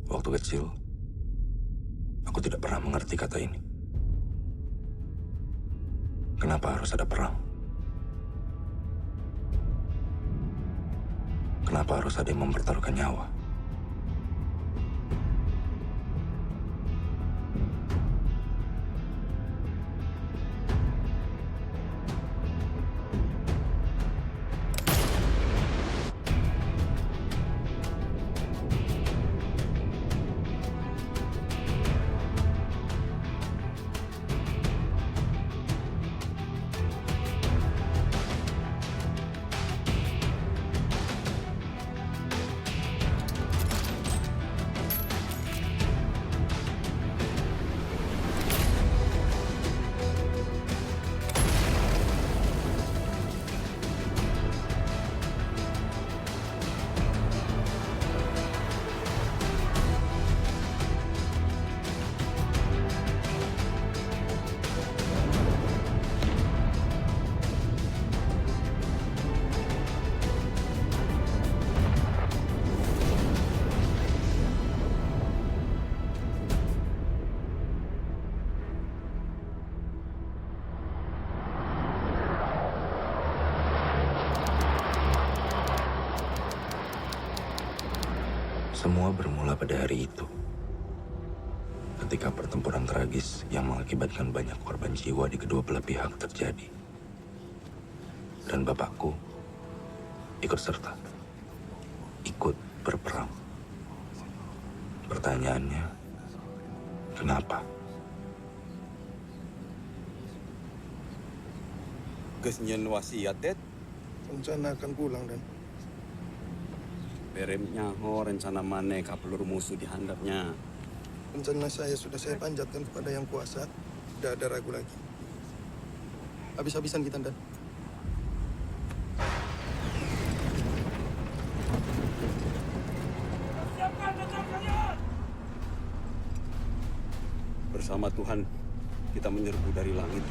Waktu kecil, aku tidak pernah mengerti kata ini. Kenapa harus ada perang? Kenapa harus ada yang mempertaruhkan nyawa? Semua bermula pada hari itu, ketika pertempuran tragis yang mengakibatkan banyak korban jiwa di kedua belah pihak terjadi. Dan bapakku ikut serta, ikut berperang. Pertanyaannya, kenapa? Geus wasiat, Det. Rencana akan pulang, Dan. Beremnya rencana mana kapelur musuh dihandapnya. Rencana saya sudah saya panjatkan kepada Yang Kuasa. Tidak ada ragu lagi. Habis-habisan kita, Dan. Bersama Tuhan, kita menyerbu dari langit.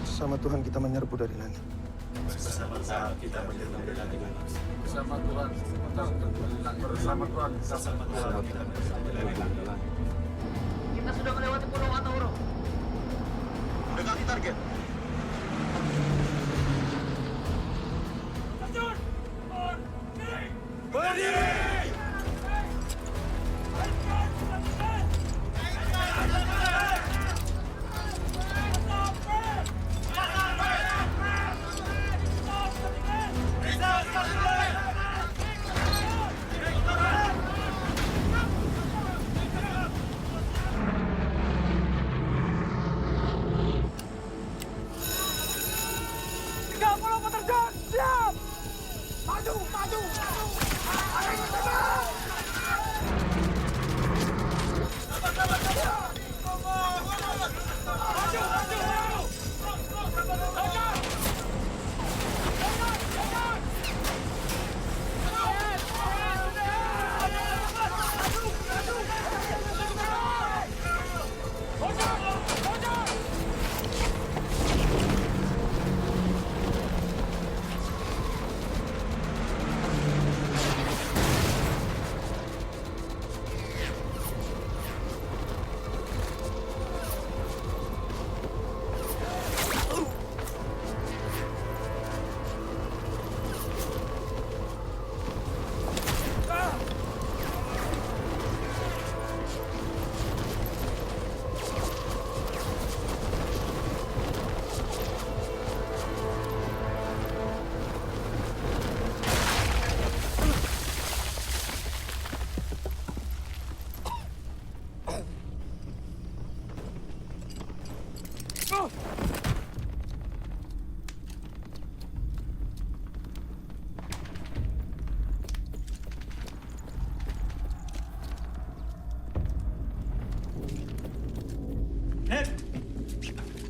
Bersama Tuhan kita menyerbu dari langit. Bersama Tuhan kita menyerbu dari langit. Bersama Tuhan kita menyerbu dari langit. Bersama Tuhan kita menyerbu dari langit. Kita sudah melewati Pulau Atauro. Dekati target. Terjun! Berdiri! Berdiri!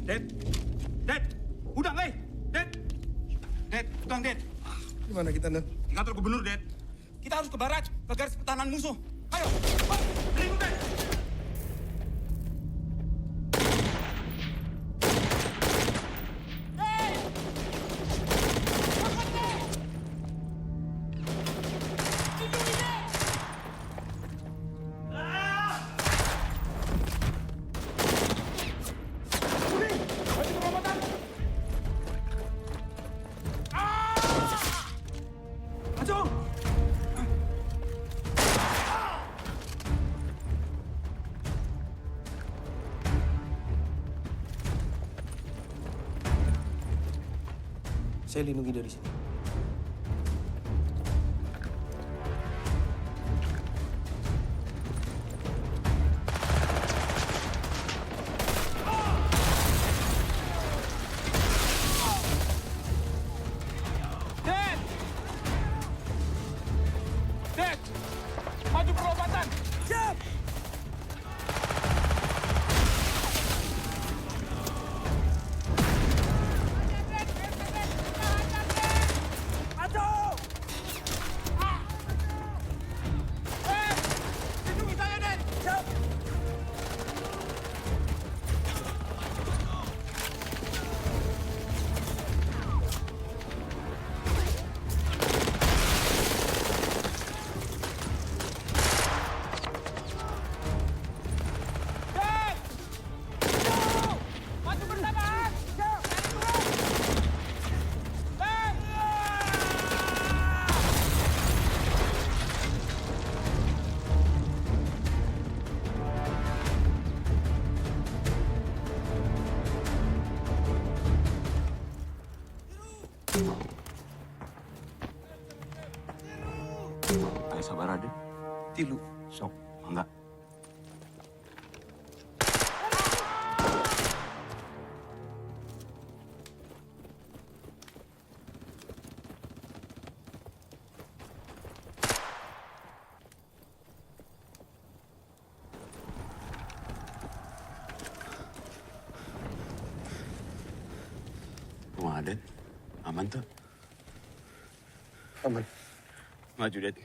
Det! Udah, weh! Det! Tukang Det! Di mana kita, Dan? Di kantor gubernur, Det. Kita harus ke barat, ke garis pertahanan musuh. Ayo, beribu, Det! Saya lindungi dari sini. Dad! Dad! Maju perlobatan! Siap! Maju! Lindungi saya, Dad! Siap! Dad! Maju! Maju bersamaan! Siap! Dad! Ayo sabar Raden. Tilu. Sok, enggak. Rumah Aden, aman tuh? Aman. Maju, Dad.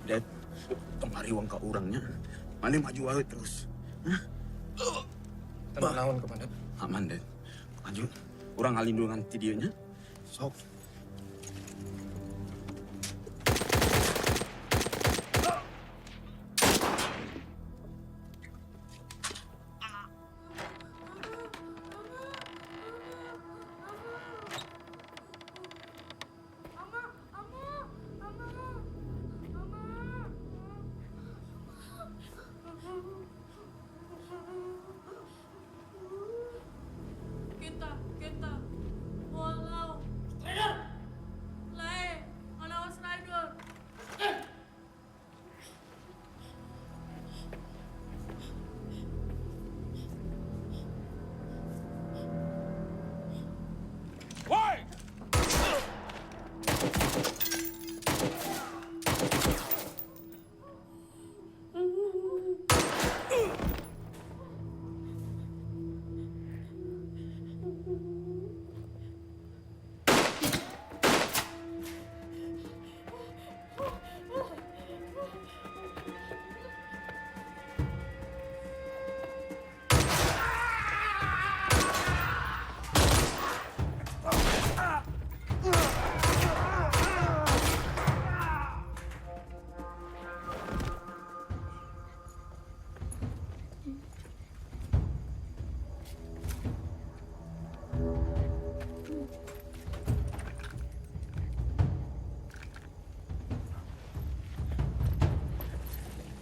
Dad, kemari uang ke orangnya. Mana maju awet terus. Tanpa lawan, Komandan. Aman, Dad. Maju. Orang alindungan videonya. Sok. Kita, walau. Strider! Lae, anak Strider. Woi!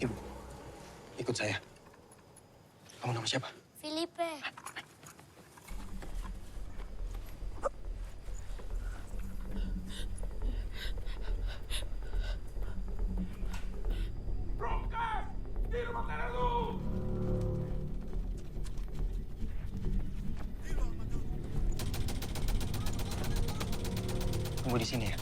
Ibu, ikut saya. Kamu nama siapa? Filipe. Rongkas! Di rumah kanan lu! Tunggu di sini ya.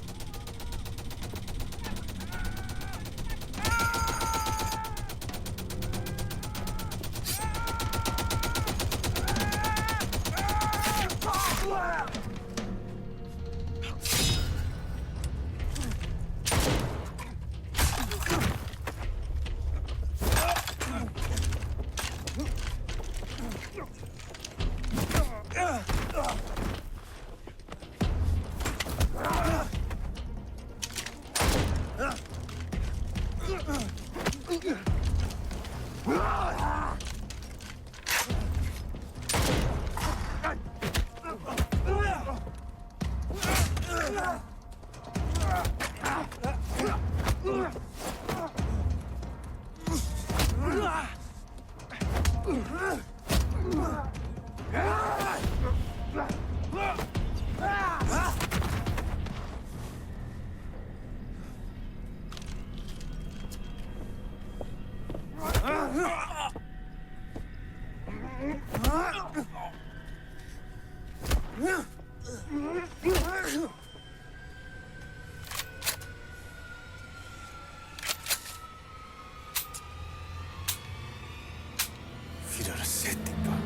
Vidare seti, Pak.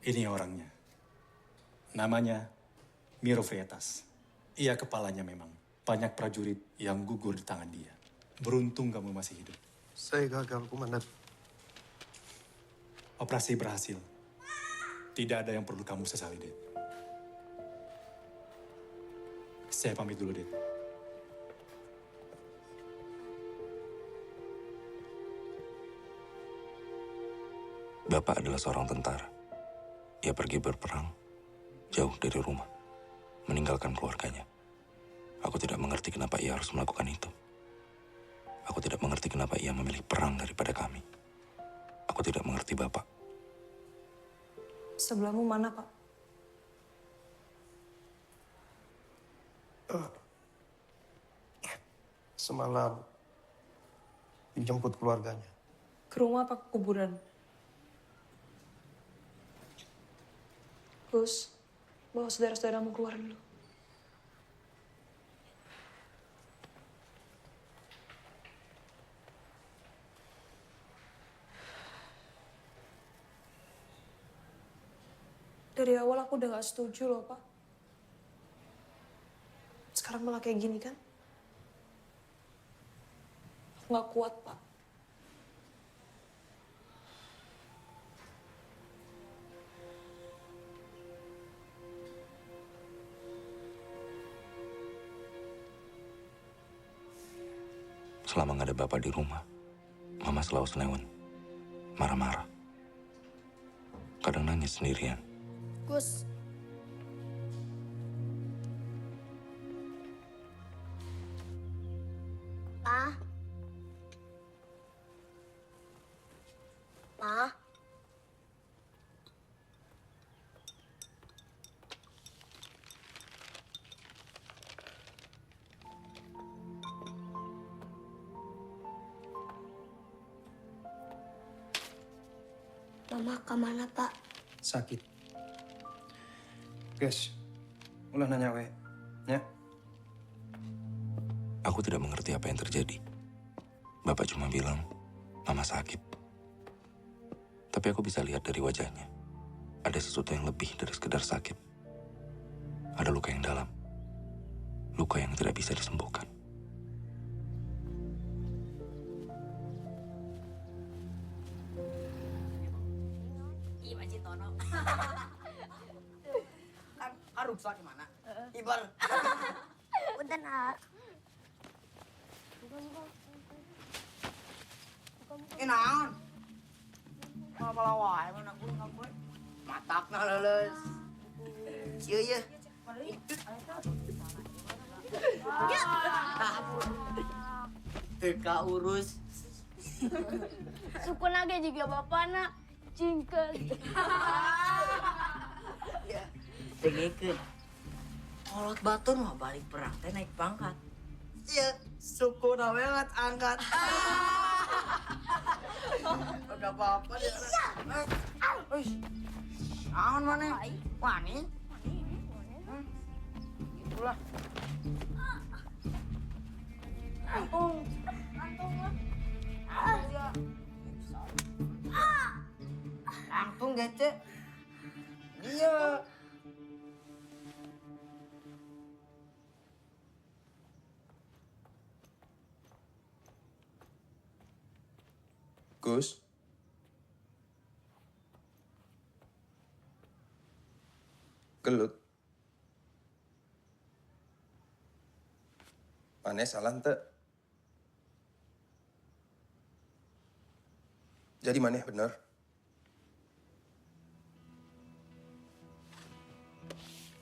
Ini orangnya. Namanya Miro Freitas. Ia kepalanya memang. Banyak prajurit yang gugur di tangan dia. Beruntung kamu masih hidup. Saya gagal, Komandan. Operasi berhasil. Tidak ada yang perlu kamu sesali, Det. Saya pamit dulu, Det. Bapak adalah seorang tentara. Ia pergi berperang jauh dari rumah, meninggalkan keluarganya. Aku tidak mengerti kenapa ia harus melakukan itu. Aku tidak mengerti kenapa ia memilih perang daripada kami. Aku tidak mengerti, Bapak. Sebelahmu mana, Pak? Semalam dijemput keluarganya. Ke rumah apa ke kuburan? Gus, bawa saudara-saudaramu keluar dulu. Dari awal aku udah gak setuju loh, Pak. Sekarang malah kayak gini kan? Aku gak kuat, Pak. Selama nggak ada Bapak di rumah, Mama selalu senewan, marah-marah. Kadang nangis sendirian. Gus. Ma. Ma. Mama kemana, Pak? Sakit. Guys, ulah nanya we, ya? Aku tidak mengerti apa yang terjadi. Bapak cuma bilang, Mama sakit. Tapi aku bisa lihat dari wajahnya. Ada sesuatu yang lebih dari sekedar sakit. Ada luka yang dalam. Luka yang tidak bisa disembuhkan. Iya, Pak Citono. Kan ruksa di mana? Ibar. Udah, Nak. Naon? Malah wae mana kudu ngapoe. Matakna leuleus. Ieu ye. Teka urus. Suku nage juga bapakna cingkel. Ya, dengekeun. Kolot batur mah balik perang teh naik pangkat. Iya, suku banget angkat. Gak apa-apa deh. Wih, naon mana? Wani? Itulah. Antung. Antung gece. Iya. Gus. Gelut. Maneh salah ente. Jadi maneh bener.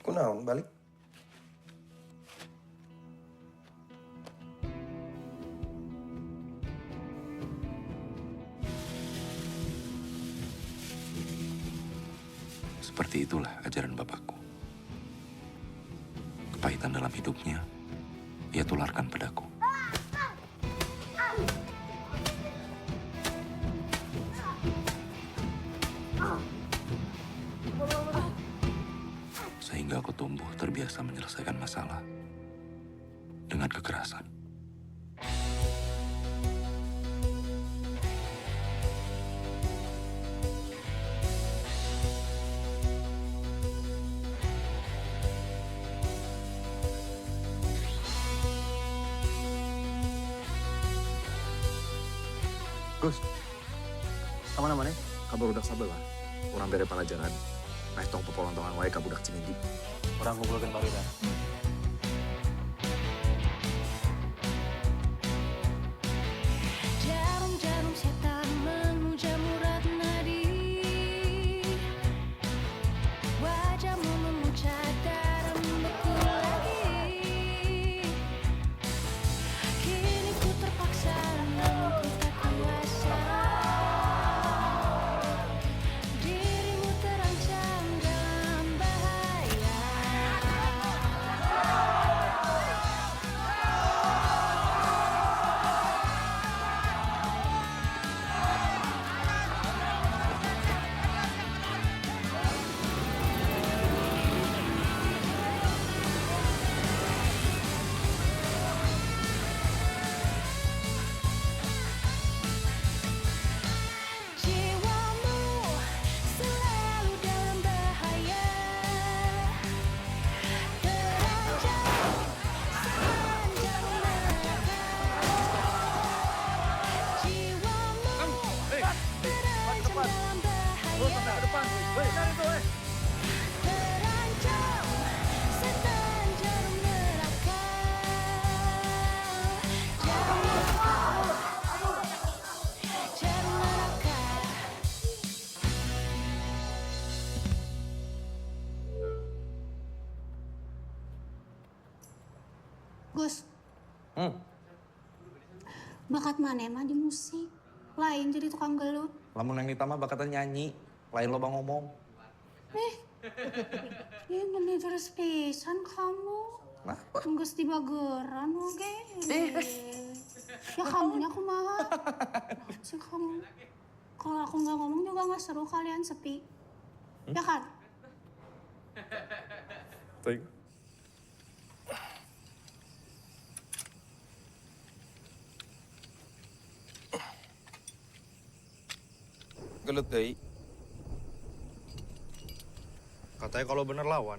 Kunaon balik? Seperti itulah ajaran bapakku. Kepahitan dalam hidupnya, ia tularkan padaku. Sehingga aku tumbuh terbiasa menyelesaikan masalah dengan kekerasan. Gus, kemana mana? Kabar udah sabar lah. Orang bere pelajaran. Nah, tong pepolontongan wae ka budak Ciminji. Orang kumpulkan baru dah. Jarum-jarum setan menguja murat nadi. Wajahmu memucat darah membeku lagi. Kini ku terpaksa namun ku tak kuasa. Dirimu terancam dalam bahaya. Jiwamu selalu dalam bahaya. Terancam sepanjang neraka. Jiwamu terancam dalam bahaya. Terancam setan jarum neraka. Jarum neraka. Gus. Bakat mana mah di musik? Lain jadi tukang gelut. Lamun yang ditambah bakatnya nyanyi. Lain loba ngomong. Ya gini terus pisan kamu. Kenapa? Gus di bageran oke. Ya kamunya kumaha? Si kamu. Kalau aku nggak ngomong juga nggak seru kalian sepi. Ya kan? Thank. Gelut deui. Katanya kalau bener lawan.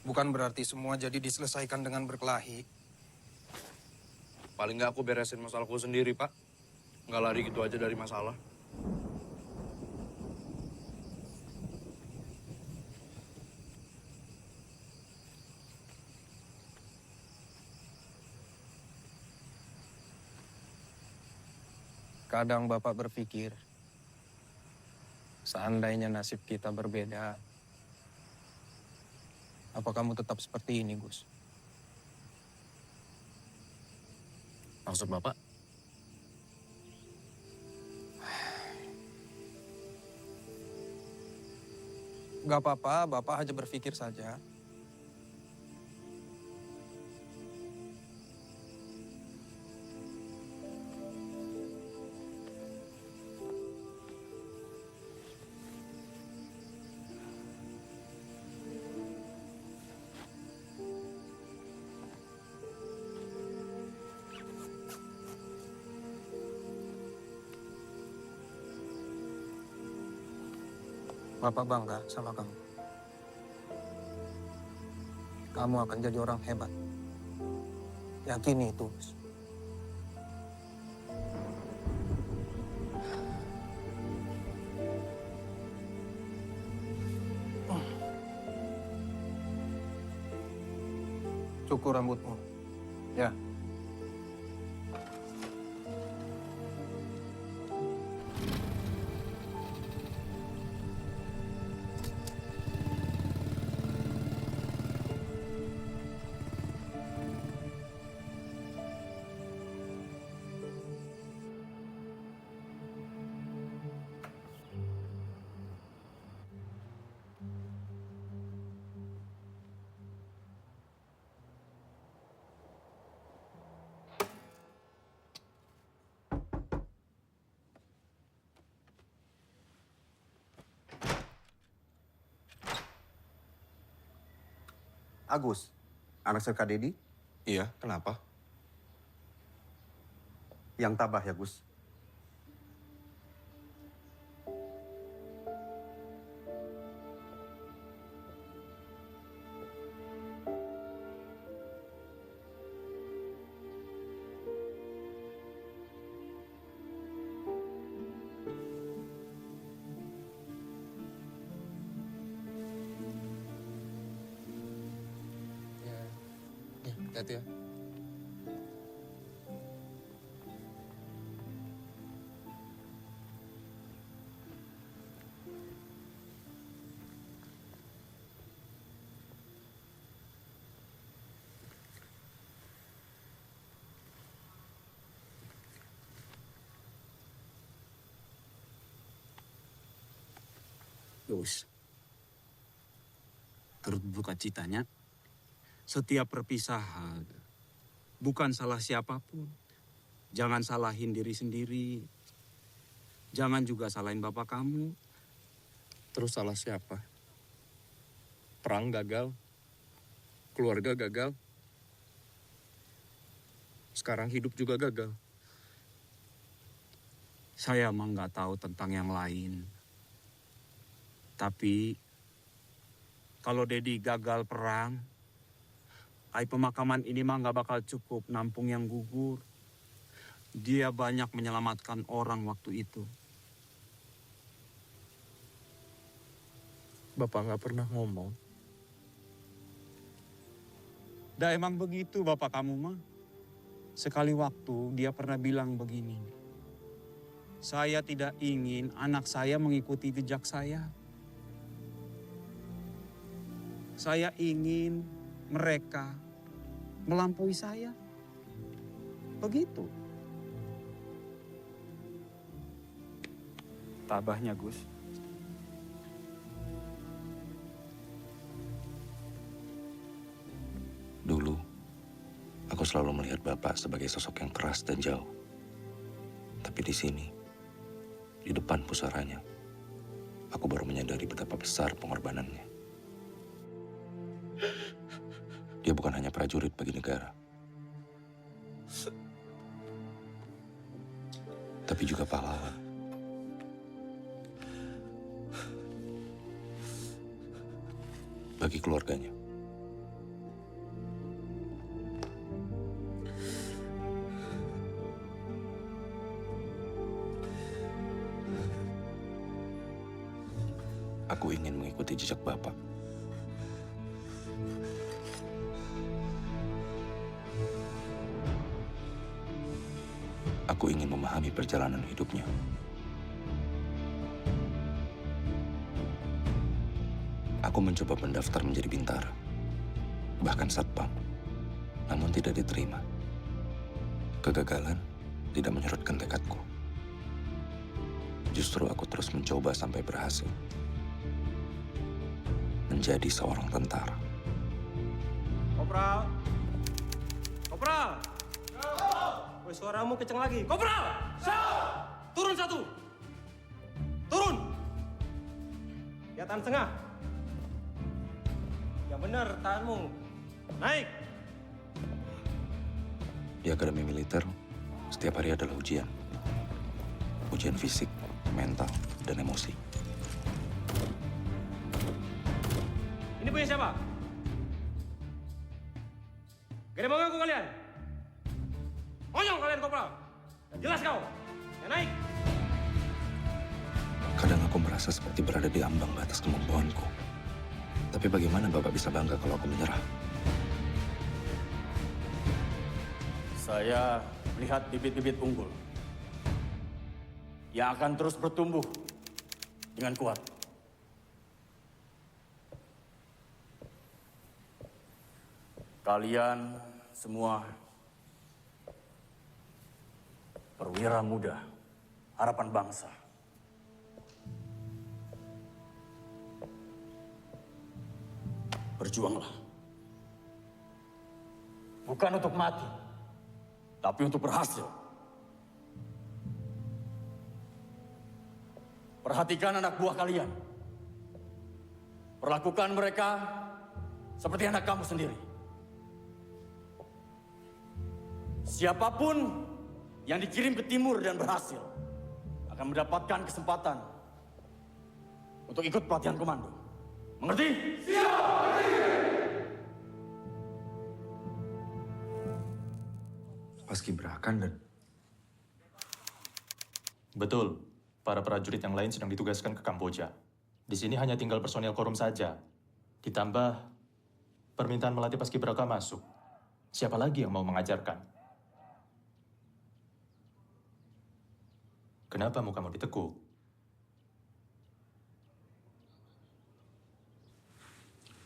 Bukan berarti semua jadi diselesaikan dengan berkelahi. Paling nggak aku beresin masalahku sendiri, Pak. Nggak lari gitu aja dari masalah. Kadang Bapak berpikir, seandainya nasib kita berbeda, apa kamu tetap seperti ini, Gus? Maksud Bapak? Gak apa-apa, Bapak hanya berpikir saja. Bapak bangga sama kamu. Kamu akan jadi orang hebat. Yakini itu. Cukur rambutmu. Ya. Agus, anak Serka Dedi? Iya, kenapa? Yang tabah ya, Gus. Hati-hati ya. Gus, turut buka citanya, setiap perpisahan bukan salah siapapun. Jangan salahin diri sendiri. Jangan juga salahin bapak kamu. Terus salah siapa? Perang gagal, keluarga gagal, sekarang hidup juga gagal. Saya emang nggak tahu tentang yang lain. Tapi kalau Dedi gagal perang, pemakaman ini mah nggak bakal cukup nampung yang gugur. Dia banyak menyelamatkan orang waktu itu. Bapak nggak pernah ngomong. Dah emang begitu bapak kamu mah. Sekali waktu dia pernah bilang begini. Saya tidak ingin anak saya mengikuti jejak saya. Saya ingin mereka melampaui saya. Begitu. Tabahnya, Gus. Dulu, aku selalu melihat Bapak sebagai sosok yang keras dan jauh. Tapi di sini, di depan pusaranya, aku baru menyadari betapa besar pengorbanannya. Dia bukan hanya prajurit bagi negara, tapi juga pahlawan. Bagi keluarganya. Aku ingin mengikuti jejak Bapak. Aku ingin memahami perjalanan hidupnya. Aku mencoba mendaftar menjadi bintara, bahkan satpam, namun tidak diterima. Kegagalan tidak menyurutkan tekadku. Justru aku terus mencoba sampai berhasil. menjadi seorang tentara. Kopral! Kopral! Woi, suaramu kenceng lagi. Kopral! Turun satu! Turun! Ya, tahan tengah. Yang benar, tahanmu. Naik! Di akademi militer, setiap hari adalah ujian. Ujian fisik, mental, dan emosi. Ini punya siapa? Gak ada mengganggu kalian? Monyong kalian, Kopral! Jelas kau? Ya, naik! Kadang aku merasa seperti berada di ambang batas kemampuanku. Tapi bagaimana Bapak bisa bangga kalau aku menyerah? Saya melihat bibit-bibit unggul yang akan terus bertumbuh dengan kuat. Kalian semua perwira muda, harapan bangsa. Berjuanglah. Bukan untuk mati, tapi untuk berhasil. Perhatikan anak buah kalian. Perlakukan mereka seperti anak kamu sendiri. Siapapun yang dikirim ke timur dan berhasil akan mendapatkan kesempatan untuk ikut pelatihan komando. Mengerti? Siap! Paskibrakan dan... Betul, para prajurit yang lain sedang ditugaskan ke Kamboja. Di sini hanya tinggal personel korum saja. Ditambah permintaan melatih paskibraka masuk. Siapa lagi yang mau mengajarkan? Kenapa mukamu ditekuk?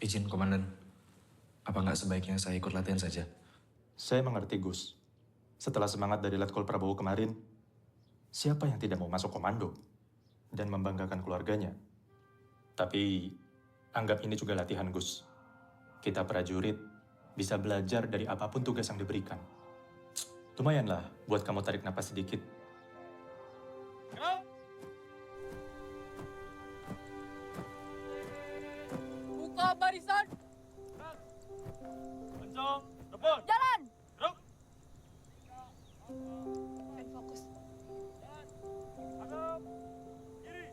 Izin, Komandan. Apa nggak sebaiknya saya ikut latihan saja? Saya mengerti, Gus. Setelah semangat dari Letkol Prabowo kemarin, siapa yang tidak mau masuk komando dan membanggakan keluarganya? Tapi anggap ini juga latihan, Gus. Kita prajurit bisa belajar dari apapun tugas yang diberikan. Lumayanlah buat kamu tarik napas sedikit. Buka barisan. Kencang, depan. Jalan. Gerak. Fokus. Hadap. Kiri.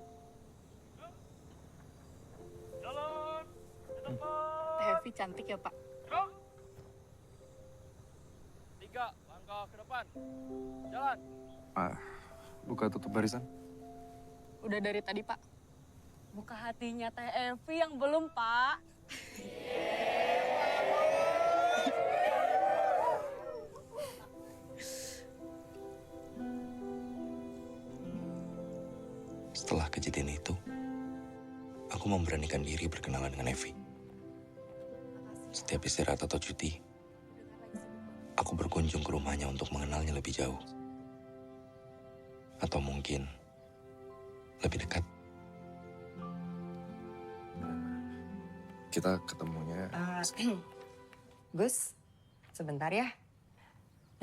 Jalan. Di depan. Heavy cantik ya, Pak. Gerak. 3 langkah ke depan. Jalan. Buka tutup barisan. Udah dari tadi, Pak. Buka hatinya Teh Evi yang belum, Pak. Setelah kejadian itu, aku memberanikan diri berkenalan dengan Evi. Setiap istirahat atau cuti, aku berkunjung ke rumahnya untuk mengenalnya lebih jauh. Atau mungkin lebih dekat. Kita ketemunya... Gus, sebentar ya.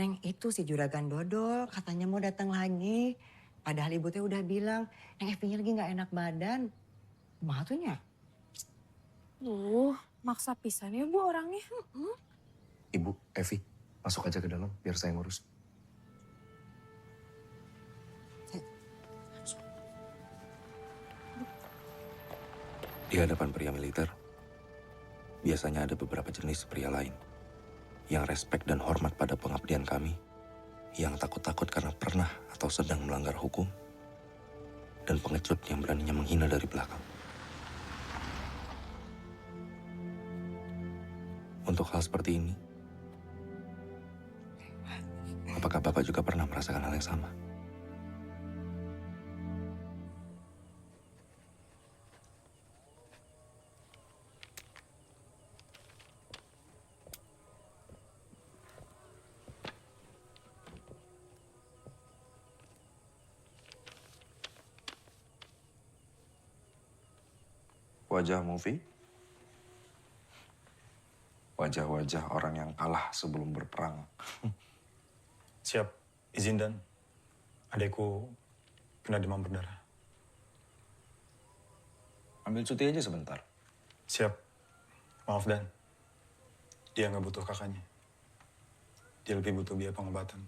Neng, itu si Juragan Dodol katanya mau datang lagi. Padahal ibu teh udah bilang, Neng Evinya lagi nggak enak badan. Kumaha tuh nya? Maksa pisan ya Bu orangnya. Ibu, Evi, masuk aja ke dalam biar saya ngurus. Di hadapan pria militer, biasanya ada beberapa jenis pria lain yang respek dan hormat pada pengabdian kami, yang takut-takut karena pernah atau sedang melanggar hukum, dan pengecut yang beraninya menghina dari belakang. Untuk hal seperti ini, apakah Bapak juga pernah merasakan hal yang sama? Wajah movie? wajah-wajah orang yang kalah sebelum berperang. Siap, izin Dan. Adekku kena demam berdarah. Ambil cuti aja sebentar. Siap. Maaf Dan. Dia nggak butuh kakaknya. Dia lebih butuh biaya pengobatan.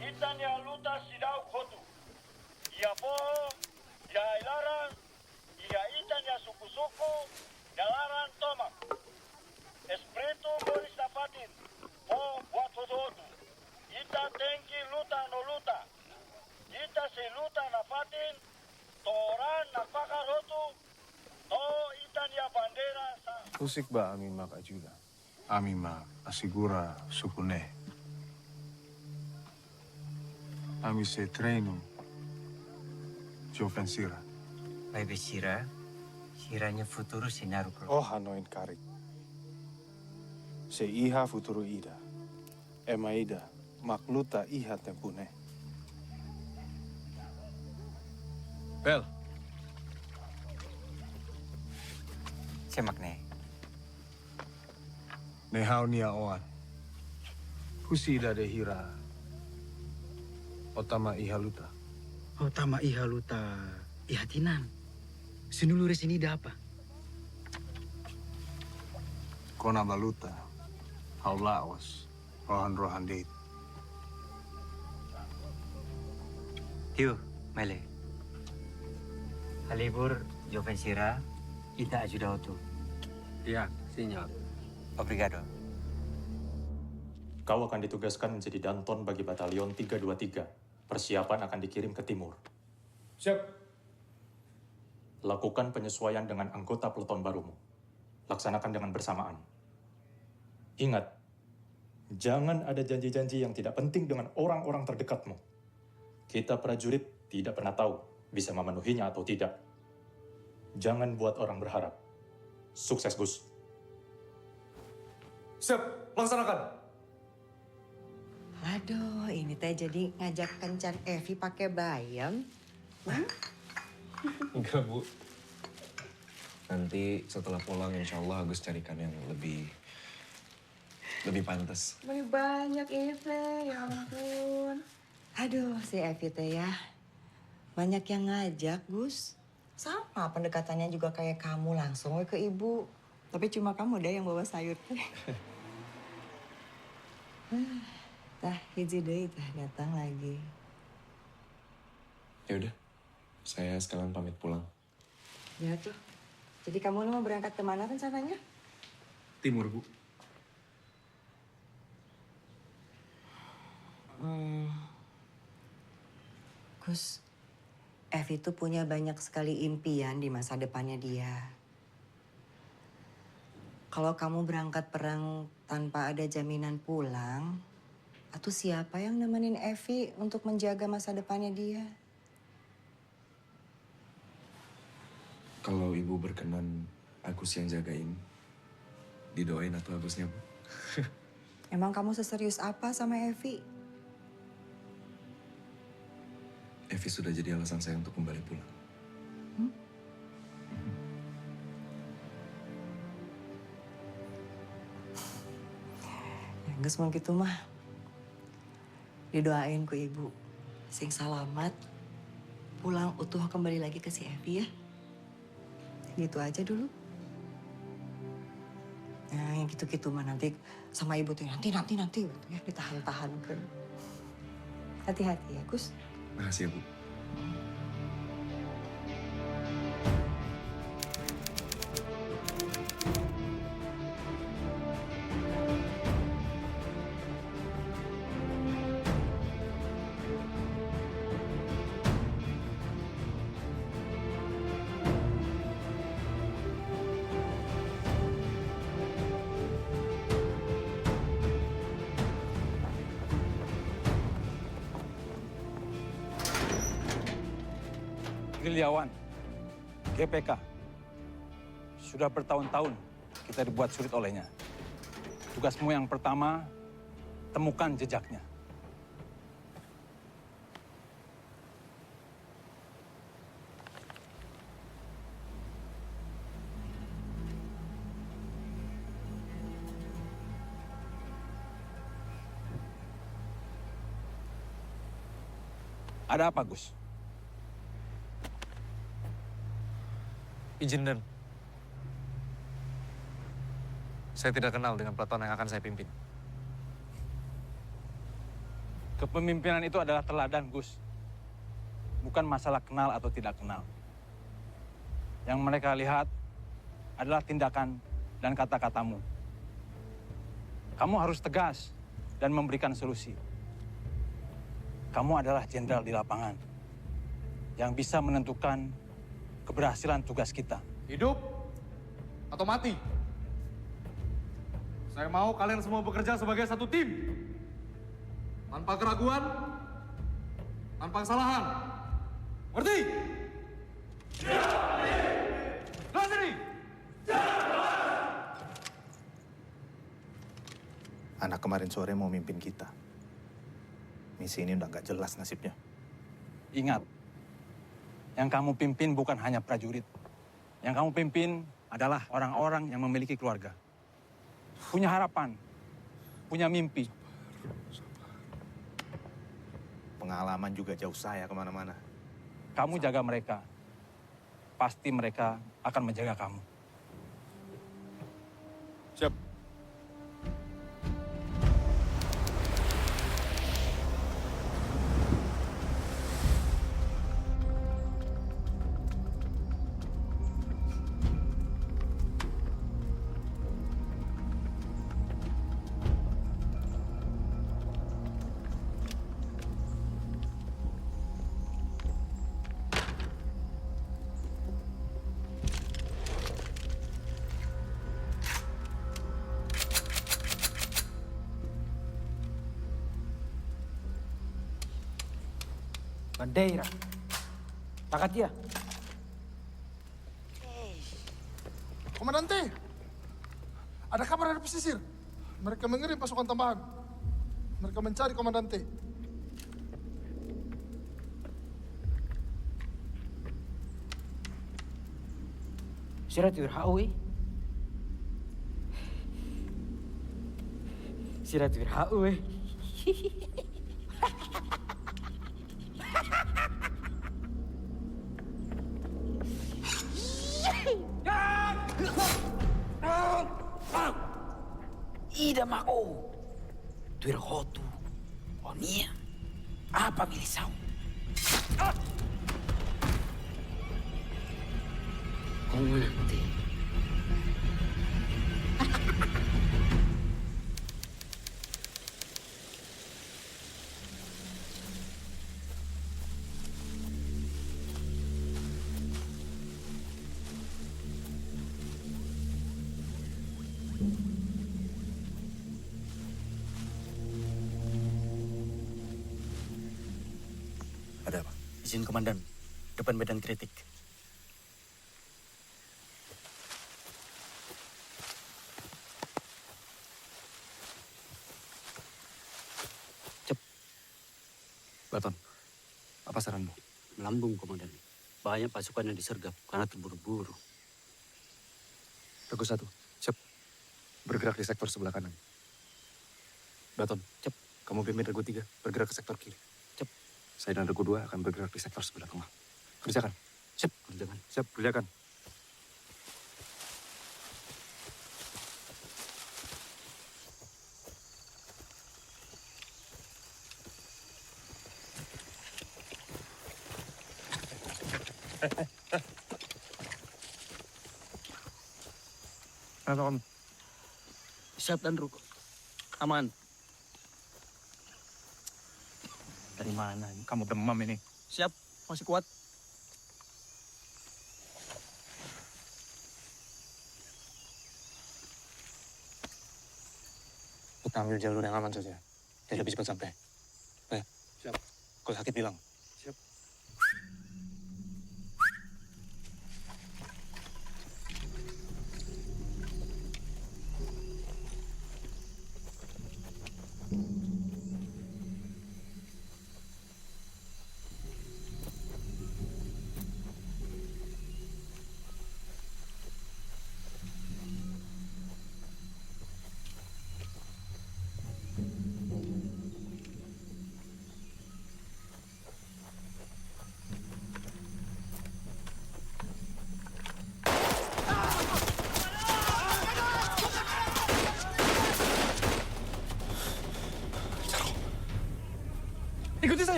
Itan ya lutas sidau kotu. Ia po, ia ilaran, ia itan ya suku-suku, dalaran tomak. Espiritu boris dapatin, po buat hotu-hotu. Ita tengki luta no luta. Ita si luta napatin, toran napakar hotu, to itan ya bandera sa. Usik ba aming makajuda? Aming asigura sukune. Ami se treino Joven Sira. Bebe Sira, Siranya futuro sinaru pro. Oh hanoin karik. Se iha futuro ida. Ema ida makluta iha tempune. Bel. Semakne. Nehau nia oan. Husida de hira. Otama ihaluta. Otama ihaluta ihatinan. Sinulure sini apa? Kona baluta. Haulaos. Rohan-rohan date. Hiu, mele. Halibur Joven Sira, ita ajuda otu. Iya, sinyal. Obrigado. Kau akan ditugaskan menjadi Danton bagi Batalion 323. Persiapan akan dikirim ke timur. Siap. Lakukan penyesuaian dengan anggota peleton barumu. Laksanakan dengan bersamaan. Ingat, jangan ada janji-janji yang tidak penting dengan orang-orang terdekatmu. Kita prajurit tidak pernah tahu bisa memenuhinya atau tidak. Jangan buat orang berharap. Sukses, Gus. Siap, laksanakan. Aduh, ini teh jadi ngajak kencan Evi pakai bayam. Enggak, Bu. Nanti setelah pulang insya Allah Agus carikan yang lebih pantas. Banyak Evi, ya ampun. Aduh, si Evi teh ya. Banyak yang ngajak, Gus. Sama pendekatannya juga kayak kamu, langsung ke ibu. Tapi cuma kamu deh yang bawa sayur teh. Tah, hiji deui tah datang lagi. Ya udah, saya sekalian pamit pulang. Ya tuh. Jadi kamu mau berangkat kemana rencananya? Timur, Bu. Gus, Evi tuh punya banyak sekali impian di masa depannya dia. Kalau kamu berangkat perang tanpa ada jaminan pulang, atau siapa yang nemenin Evi untuk menjaga masa depannya dia? Kalau Ibu berkenan Agus yang jagain, didoain atau Agusnya, Bu. Emang kamu seserius apa sama Evi? Evi sudah jadi alasan saya untuk kembali pulang. Ya, nggak semua gitu mah. Didoain ku ibu, sing salamat, pulang utuh kembali lagi ke si Evi ya. Gitu aja dulu. Nah, yang gitu-gitu mah nanti sama ibu tuh nanti gitu ya, ditahan-tahan kan. Hati-hati ya, Gus. Makasih ya, Bu. Gerilyawan, GPK, Sudah bertahun-tahun kita dibuat sulit olehnya. Tugasmu yang pertama, temukan jejaknya. Ada apa, Gus? Izin, Den. Saya tidak kenal dengan peleton yang akan saya pimpin. Kepemimpinan itu adalah teladan, Gus. Bukan masalah kenal atau tidak kenal. Yang mereka lihat adalah tindakan dan kata-katamu. Kamu harus tegas dan memberikan solusi. Kamu adalah jenderal di lapangan yang bisa menentukan keberhasilan tugas kita. Hidup atau mati? Saya mau kalian semua bekerja sebagai satu tim. Tanpa keraguan, tanpa kesalahan. Ngerti? Lihat sini! Anak kemarin sore mau mimpin kita. Misi ini udah nggak jelas nasibnya. Ingat, yang kamu pimpin bukan hanya prajurit. Yang kamu pimpin adalah orang-orang yang memiliki keluarga. Punya harapan, punya mimpi. Pengalaman juga jauh saya kemana-mana. Kamu jaga mereka. Pasti mereka akan menjaga kamu. Siap. Bandeira. Takatia. Komandante, ada kabar dari pesisir. Mereka mengirim pasukan tambahan. Mereka mencari komandante. Sirat wirhaui. Sirat wirhaui. Ida mako. Tuir hotu. Onia. Apa milisau? Komandante. Ada apa? Izin komandan, depan medan kritik. Baton, apa saranmu? Melambung, Komandan. Banyak pasukan yang disergap karena terburu-buru. Regu 1, siap. Bergerak di sektor sebelah kanan. Baton, cep. Kamu pimpin Regu 3, bergerak ke sektor kiri. Cep. Saya dan Regu 2 akan bergerak di sektor sebelah tengah. Kerjakan. Siap, kerjakan. Siap, kerjakan. Kenapa kamu? Siap dan Ruko. Aman. Dari mana? Kamu demam ini. Siap, masih kuat. Kita ambil jalur yang aman saja. Jadi lebih cepat sampai. Siap. Kalau sakit bilang. Siap.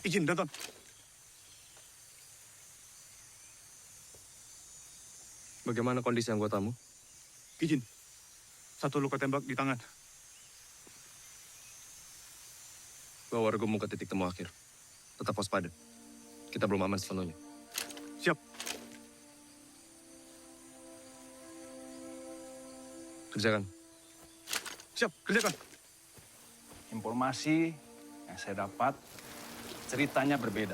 Izin, Danton. Bagaimana kondisi anggotamu? Izin. Satu luka tembak di tangan. Bawa Argomu ke titik temu akhir. Tetap waspada. Kita belum aman sepenuhnya. Siap. Kerjakan. Siap, kerjakan. Informasi yang saya dapat, ceritanya berbeda.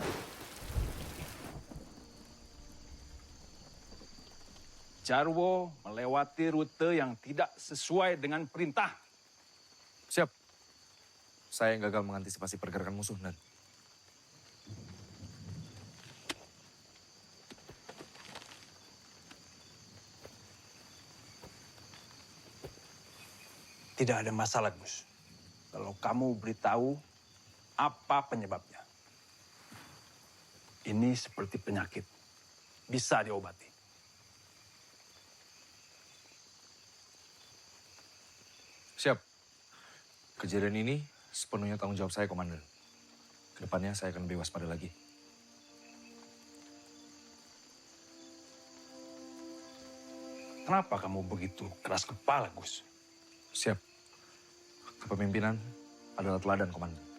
Jarwo melewati rute yang tidak sesuai dengan perintah. Siap. Saya yang gagal mengantisipasi pergerakan musuh, Nan. Tidak ada masalah, Gus. Kalau kamu beritahu apa penyebabnya. Ini seperti penyakit. Bisa diobati. Siap. Kejadian ini sepenuhnya tanggung jawab saya, Komandan. Kedepannya saya akan lebih waspada lagi. Kenapa kamu begitu keras kepala, Gus? Siap. Kepemimpinan adalah teladan, Komandan.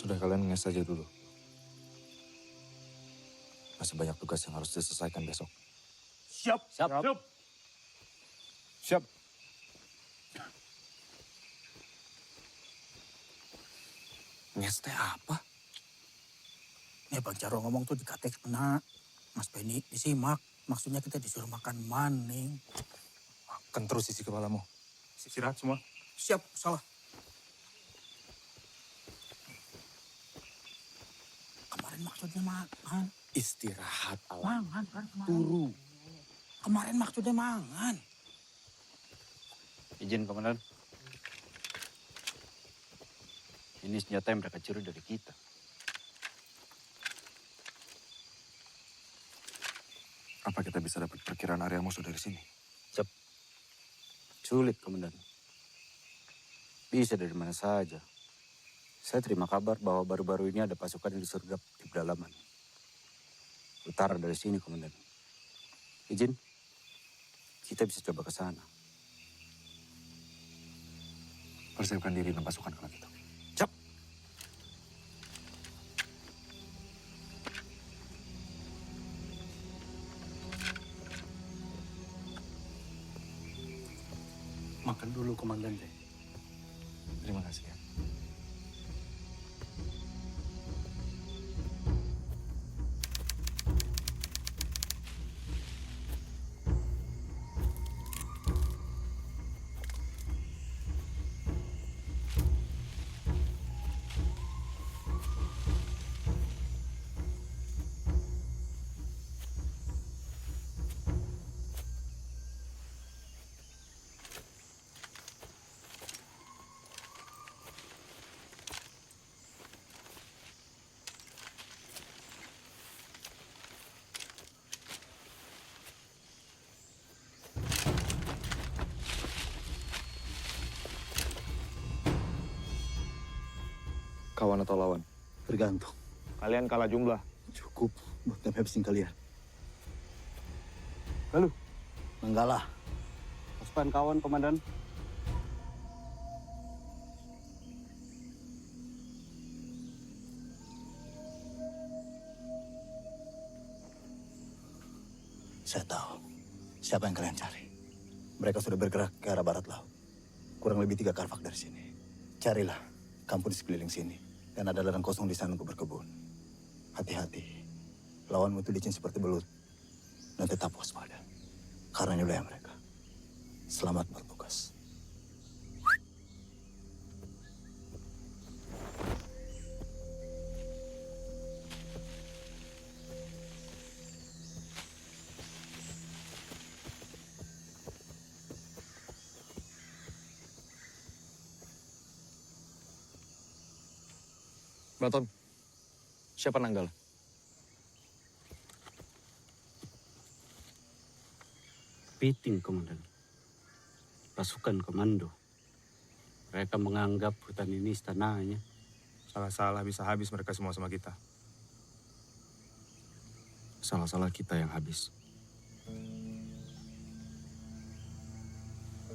Sudah, kalian nges saja dulu. Masih banyak tugas yang harus diselesaikan besok. Siap. Siap. Siap. Siap. Nges teh apa? Nih Bang Jarwo ngomong tuh dikatek kena. Mas Benny disimak. Maksudnya kita disuruh makan maning. Makan terus isi kepalamu. Istirahat semua. Siap, salah. Kemarin maksudnya makan. Istirahat, Awan. Mangan kan kemarin. Turu. Kemarin maksudnya mangan. Izin, Komandan. Ini senjata yang mereka curi dari kita. Apa kita bisa dapat perkiraan area musuh dari sini? Cep. Sulit, Komandan. Bisa dari mana saja. Saya terima kabar bahwa baru-baru ini ada pasukan yang disergap di pedalaman. Utara dari sini, Komandan. Izin, kita bisa coba ke sana. Persiapkan diri dan pasukan kalau gitu. Cep. Makan dulu, Komandan deh. Terima kasih ya. Kawan atau lawan? Tergantung. Kalian kalah jumlah. Cukup buat nge-habisin kalian. Lalu? Enggak lah. Pasukan kawan, Komandan. Saya tahu siapa yang kalian cari. Mereka sudah bergerak ke arah barat laut. Kurang lebih 3 karvak dari sini. Carilah kampung di sekeliling sini. Dan ada ladang kosong di sana untuk berkebun. Hati-hati. Lawanmu itu licin seperti belut. Dan tetap waspada. Karena ini wilayah mereka. Selamat bertugas. Baton, siapa Nanggala? Piting, Komandan. Pasukan komando. Mereka menganggap hutan ini istananya. Salah-salah bisa habis mereka semua sama kita. Salah-salah kita yang habis.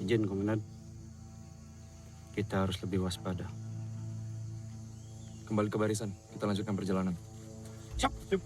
Izin, Komandan. Kita harus lebih waspada. Kembali ke barisan, kita lanjutkan perjalanan. Siap. Siap.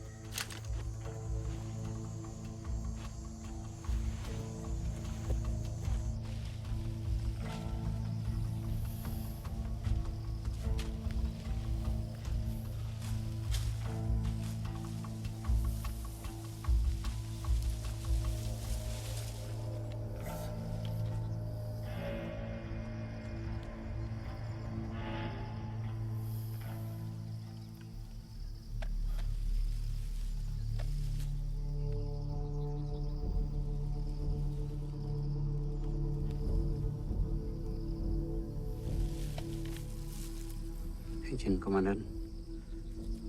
Izin, Komandan.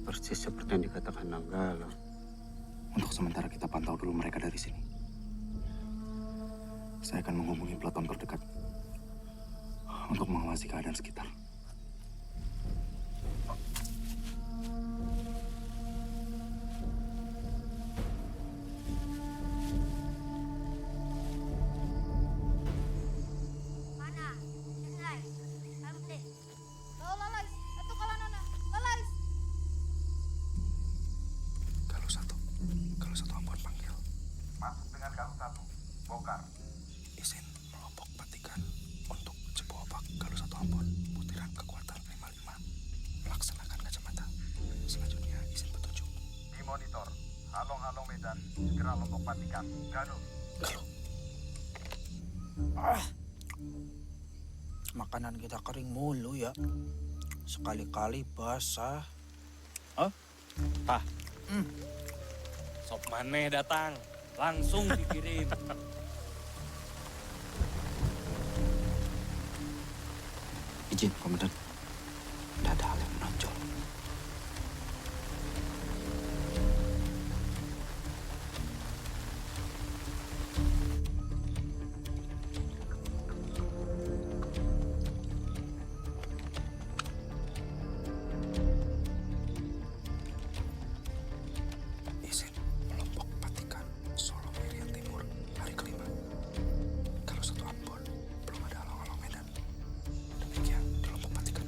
Persis seperti yang dikatakan Nanggala. Untuk sementara kita pantau dulu mereka dari sini. Saya akan menghubungi peleton terdekat untuk mengawasi keadaan sekitar. Kalau satu Ambon panggil. Masuk dengan Galuh 1, bongkar. Izin melompok matikan untuk sebuah bak Galuh 1 Ambon, butiran kekuatan 55. Melaksanakan kacamata. Selanjutnya izin petunjuk. Dimonitor. Halong-halong Medan, segera lompok matikan. Galuh. Makanan kita kering mulu ya. Sekali-kali basah. Sop maneh datang, langsung dikirim. Izin, Komandan. Tidak ada hal yang menonjol. Izin melompok matikan Solo Irian Timur hari kelima. Kalau satu Ambon belum ada halang-halang Medan. Demikian di lompok matikan.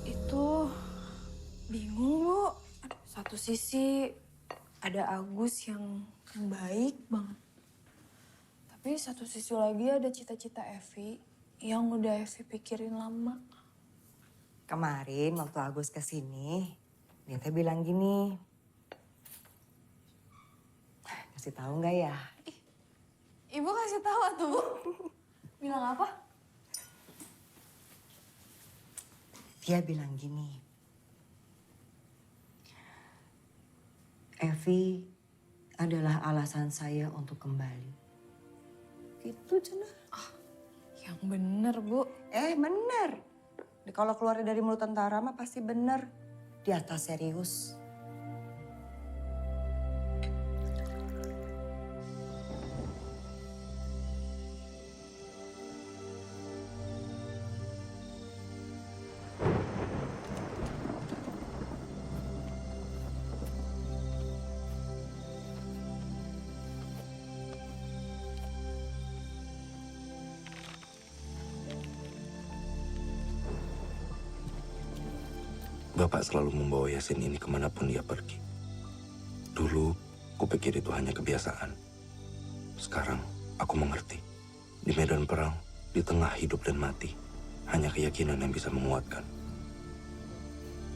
Itu bingung, Bu. Satu sisi ada Agus yang baik banget. Tapi satu sisi lagi ada cita-cita Evi yang udah Evi pikirin lama. Kemarin waktu Agus kesini, dia teh bilang gini. Kasih tahu nggak ya? Ibu kasih tahu tuh, Bu. Bilang apa? Dia bilang gini. Evi adalah alasan saya untuk kembali. Gitu, Cina. Yang bener, Bu. Bener. Kalau keluar dari mulut tentara mah pasti bener. Di atas serius. Bapak selalu membawa Yasin ini kemanapun dia pergi. Dulu, kupikir itu hanya kebiasaan. Sekarang, aku mengerti. Di medan perang, di tengah hidup dan mati, hanya keyakinan yang bisa menguatkan.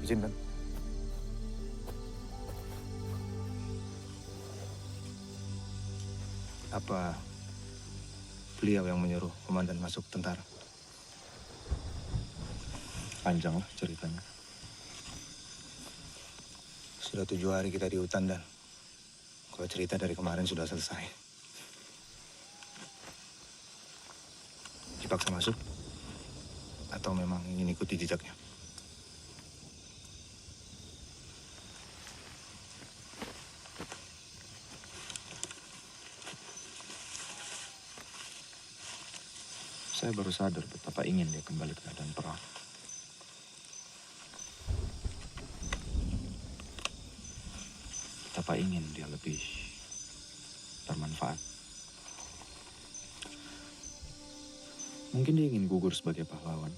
Izin, Dan. Apa beliau yang menyuruh komandan masuk tentara? Panjang lah ceritanya. Sudah 7 hari kita di hutan dan kalau cerita dari kemarin sudah selesai. Dipaksa masuk? Atau memang ingin ikuti jejaknya? Saya baru sadar betapa ingin dia kembali ke medan perang. Betapa ingin dia lebih bermanfaat. Mungkin dia ingin gugur sebagai pahlawan,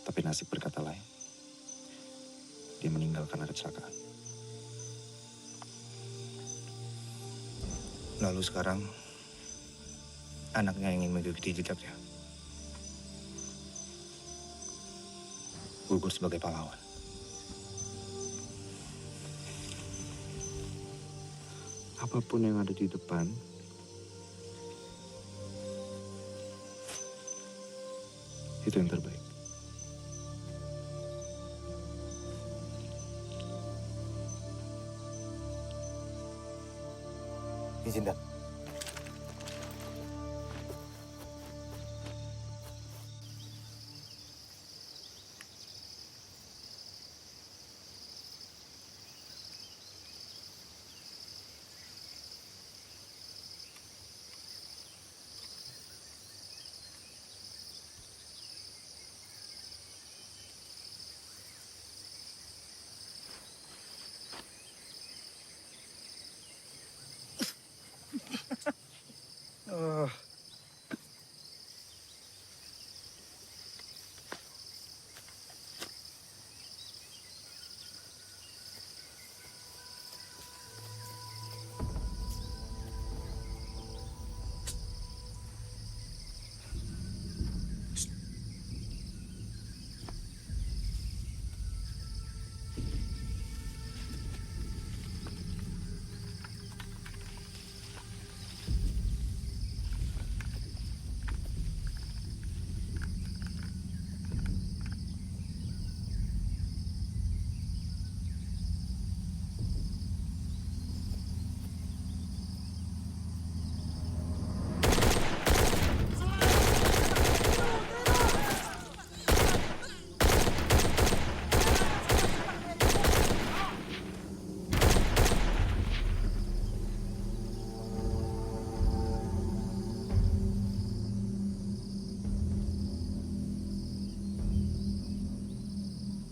tapi nasib berkata lain. Dia meninggal karena kecelakaan. Lalu sekarang, anaknya ingin mengikuti jejaknya. Gugur sebagai pahlawan. Apapun yang ada di depan, itu yang terbaik. Izin, Dan.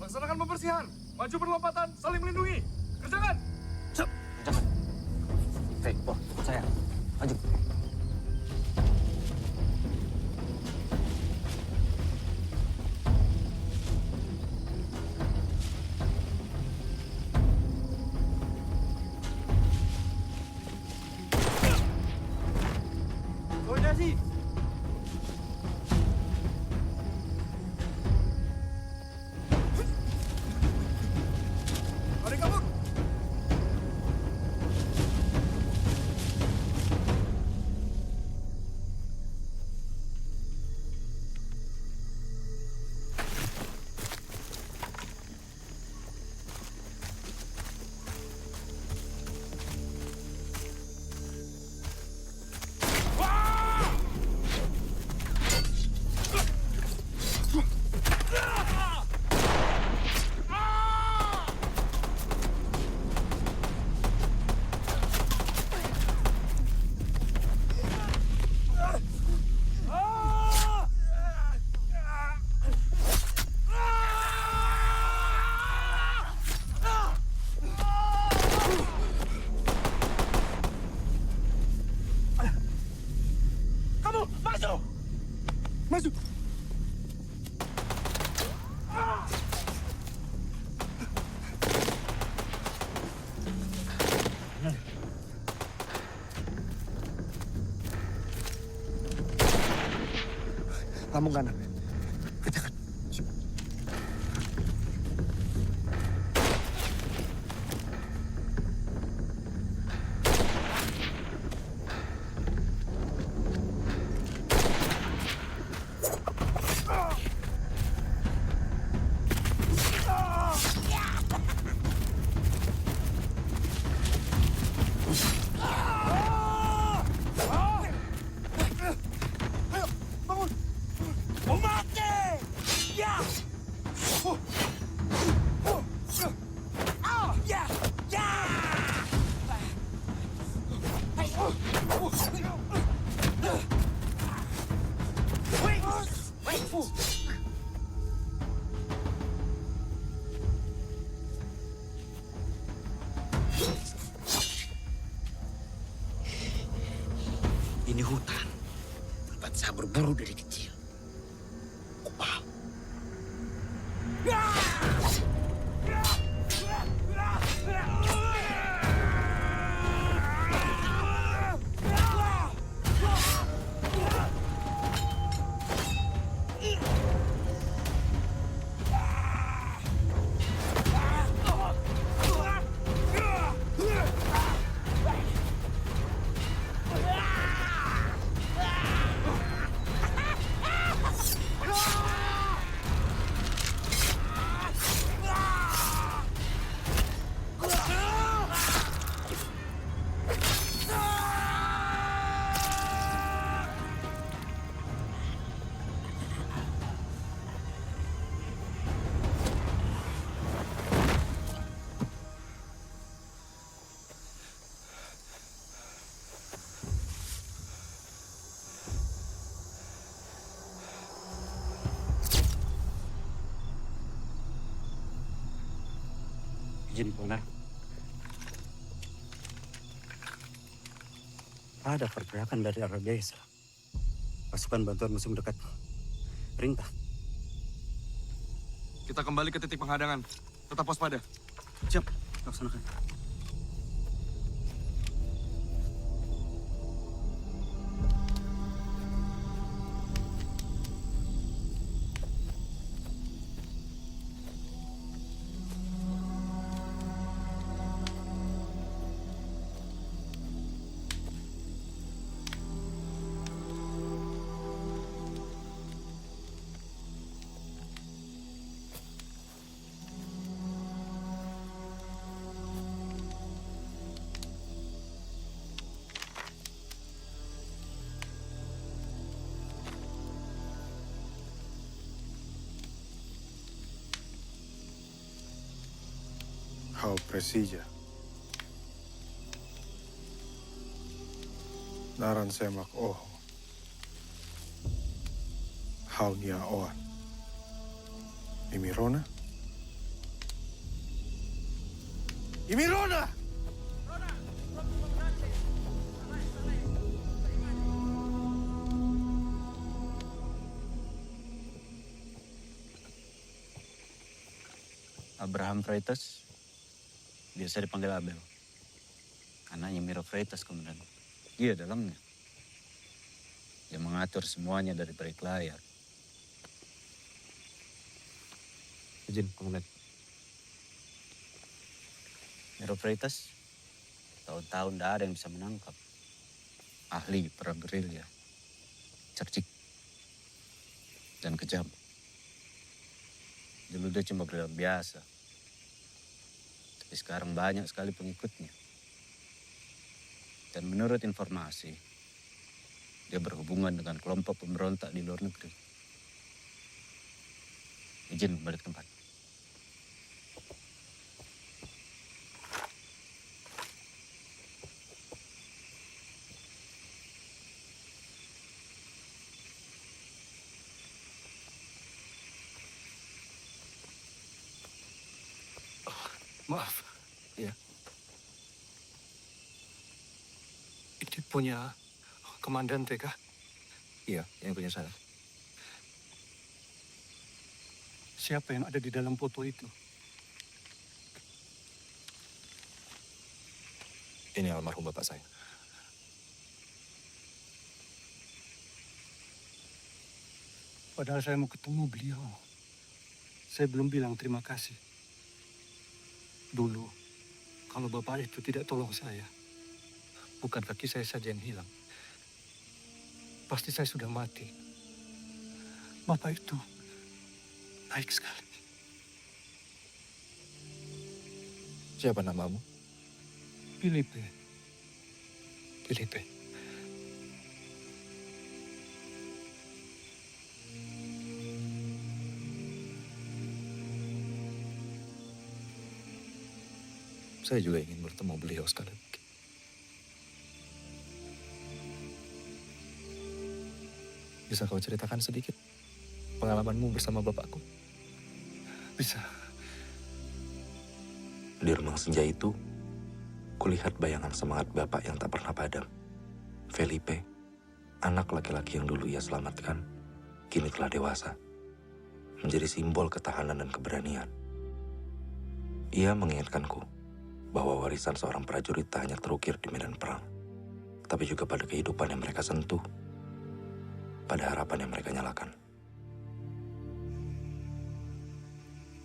Laksanakan pembersihan. Maju perlompatan, saling melindungi. Kerjakan. Siap. Kerjakan. Hei, Boh, ikut saya. Maju. Koordinasi. Mari kabur. Kamu maju. Maju. Lambung kanan. Kerjakan. Mau mati! Ya! Ya! Ya! Ini hutan, tempat saya berburu dari kecil. Kau paham? Izin, Komandan. Ada pergerakan dari arah desa. Pasukan bantuan musuh mendekat. Perintah. Kita kembali ke titik penghadangan. Tetap waspada. Siap, laksanakan. Hau presija. Naran semak oho. Hau nia oan. Imirona? Imirona! Abraham Freitas, biasa dipanggil Abel. Anaknya Miro Freitas, Komandan. Dia dalamnya. Dia mengatur semuanya dari balik layar. Izin, Komandan. Miro Freitas, tahun-tahun tidak ada yang bisa menangkap. Ahli perang gerilya, cerdik, dan kejam. Dulu dia cuma gerilya biasa. Tapi sekarang banyak sekali pengikutnya. Dan menurut informasi, dia berhubungan dengan kelompok pemberontak di luar negeri. Izin balik tempat. Maaf. Iya. Ini punya Komandan TK? Iya, yang punya saya. Siapa yang ada di dalam foto itu? Ini almarhum bapak saya. Padahal saya mau ketemu beliau. Saya belum bilang terima kasih. Dulu, kalau bapak itu tidak tolong saya, bukan kaki saya saja yang hilang. Pasti saya sudah mati. Bapak itu baik sekali. Siapa namamu? Filipe. Filipe. Saya juga ingin bertemu beliau sekali lagi. Bisa kau ceritakan sedikit pengalamanmu bersama bapakku? Bisa. Di remang senja itu, kulihat bayangan semangat bapak yang tak pernah padam. Felipe, anak laki-laki yang dulu ia selamatkan, kini telah dewasa. Menjadi simbol ketahanan dan keberanian. Ia mengingatkanku bahwa warisan seorang prajurit tak hanya terukir di medan perang, tapi juga pada kehidupan yang mereka sentuh, pada harapan yang mereka nyalakan.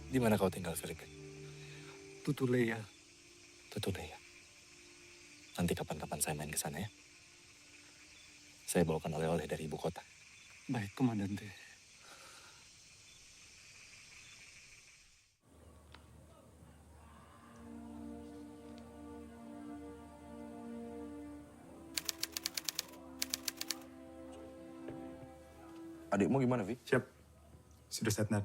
Di mana kau tinggal, Felipe? Tutuleya. Tutuleya. Nanti kapan-kapan saya main ke sana ya. Saya bawakan oleh-oleh dari ibu kota. Baik, Komandante. Adikmu gimana, Vi? Siap. Sudah set, Nat.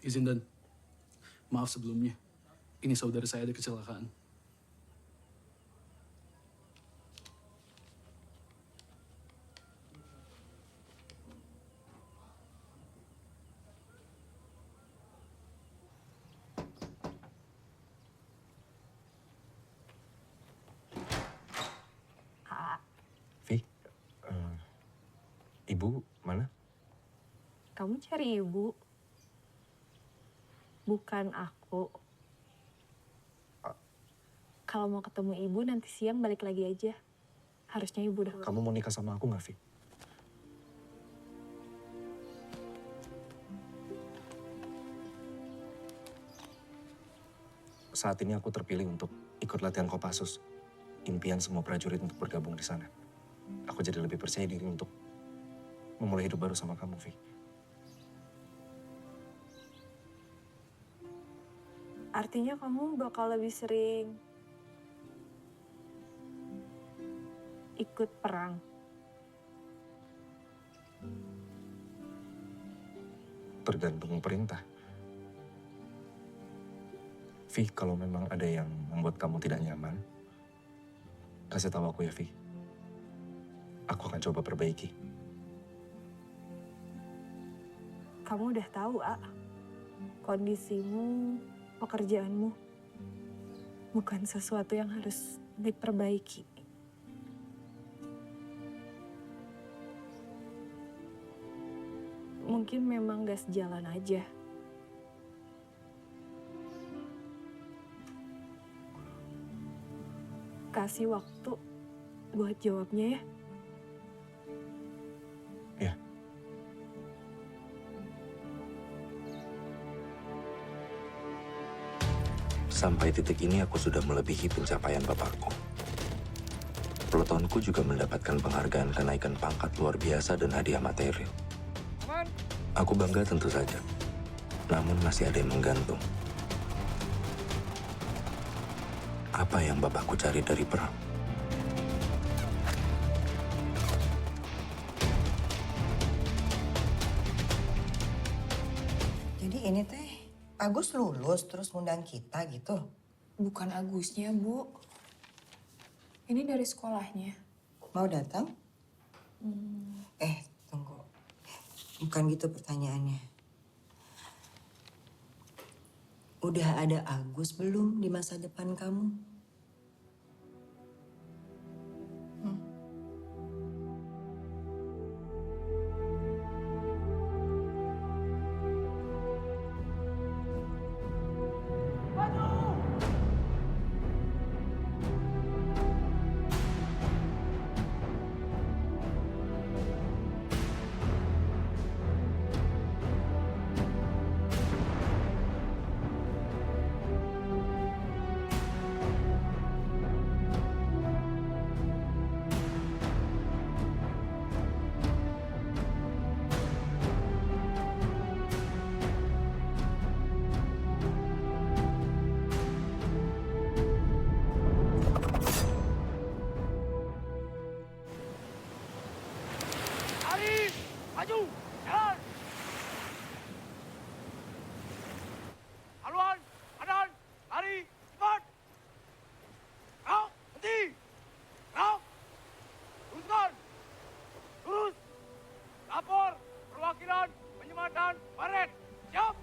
Izin dan maaf sebelumnya. Ini saudara saya ada kecelakaan. Ibu mana? Kamu cari ibu, bukan aku. Kalau mau ketemu ibu nanti siang balik lagi aja. Harusnya ibu udah. Kamu mau nikah sama aku nggak, Vi? Saat ini aku terpilih untuk ikut latihan Kopassus. Impian semua prajurit untuk bergabung di sana. Aku jadi lebih percaya diri untuk memulai hidup baru sama kamu, Vi. Artinya kamu bakal lebih sering ikut perang. Tergantung perintah. Vi, kalau memang ada yang membuat kamu tidak nyaman, kasih tahu aku ya, Vi. Aku akan coba perbaiki. Kamu udah tahu, A. Kondisimu, pekerjaanmu, bukan sesuatu yang harus diperbaiki. Mungkin memang gak sejalan aja. Kasih waktu buat jawabnya ya. Ya. Sampai titik ini aku sudah melebihi pencapaian bapakku. Pelotonku juga mendapatkan penghargaan kenaikan pangkat luar biasa dan hadiah material. Aku bangga tentu saja, namun masih ada yang menggantung. Apa yang bapakku cari dari perang? Jadi ini teh, Agus lulus terus ngundang kita gitu? Bukan Agusnya, Bu. Ini dari sekolahnya. Mau datang? Tunggu. Bukan gitu pertanyaannya. Udah ada Agus belum di masa depan kamu? Komandan, baret, siap!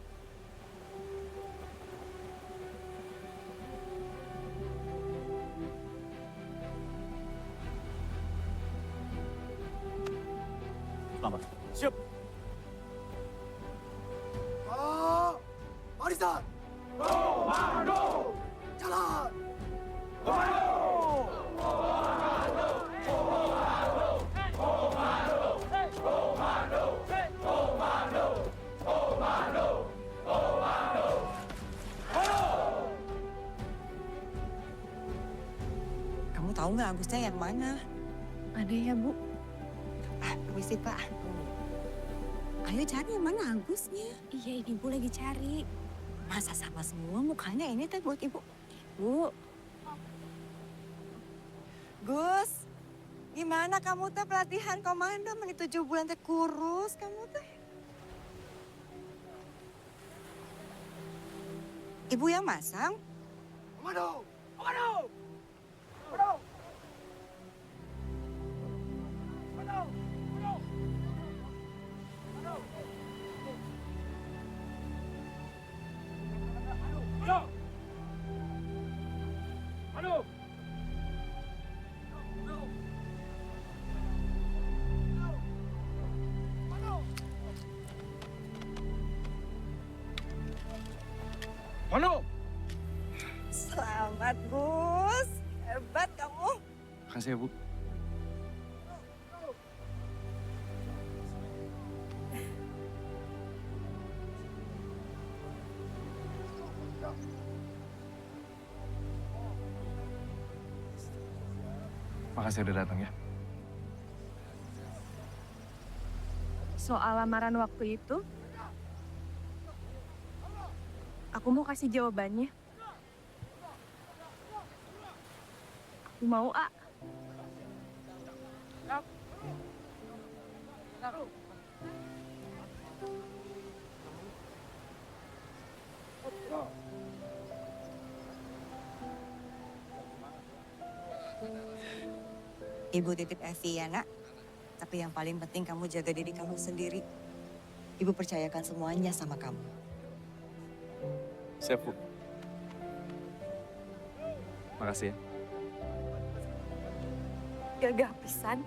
Selamat. Siap. Barisan! Komando! Jalan! Komando! Kamu tahu nggak Agusnya yang mana? Ada ya, Bu. Permisi, Pak. Ayo cari yang mana Agusnya. Iya, ini Bu lagi cari. Masa sama semua mukanya ini teh buat Ibu? Bu. Gus, gimana kamu teh pelatihan komando? Meni 7 bulan teh kurus kamu teh. Ibu yang masang? Komando! Komando! Komando! Mano! Selamat, Gus. Hebat kamu. Makasih ya, Bu. Makasih udah datang ya. Soal lamaran waktu itu, aku mau kasih jawabannya. Aku mau, A. Ibu titip Evi ya, Nak. Tapi yang paling penting kamu jaga diri kamu sendiri. Ibu percayakan semuanya sama kamu. Siap, Bu. Makasih ya. Gagah pisan.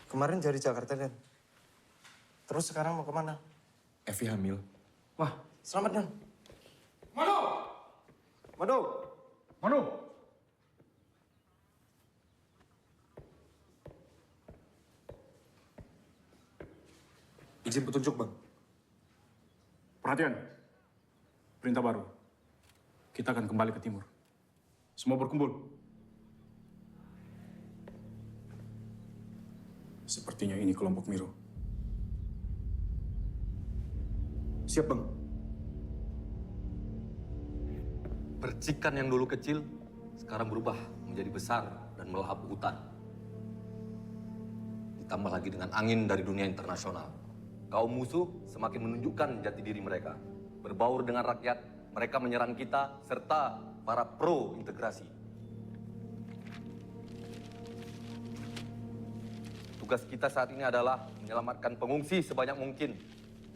Kemarin dari Jakarta, Dan. Terus sekarang mau kemana? Evi hamil. Wah, selamat, Dan. Mano! Mano! Mano! Izin petunjuk, Bang. Perhatian. Perintah baru. Kita akan kembali ke timur. Semua berkumpul. Sepertinya ini kelompok Miro. Siap, Bang. Percikan yang dulu kecil, sekarang berubah menjadi besar dan melahap hutan. Ditambah lagi dengan angin dari dunia internasional. Kaum musuh semakin menunjukkan jati diri mereka. Berbaur dengan rakyat, mereka menyerang kita, serta para pro-integrasi. Tugas kita saat ini adalah menyelamatkan pengungsi sebanyak mungkin.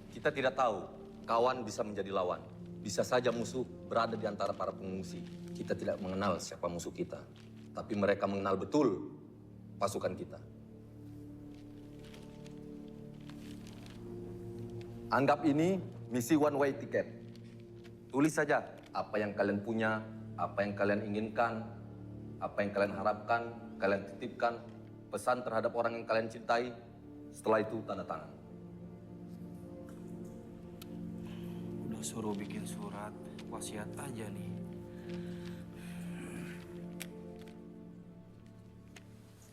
Kita tidak tahu kawan bisa menjadi lawan. Bisa saja musuh berada di antara para pengungsi. Kita tidak mengenal siapa musuh kita. Tapi mereka mengenal betul pasukan kita. Anggap ini misi one way ticket. Tulis saja apa yang kalian punya, apa yang kalian inginkan, apa yang kalian harapkan, kalian titipkan, pesan terhadap orang yang kalian cintai. Setelah itu tanda tangan. Udah suruh bikin surat wasiat aja nih.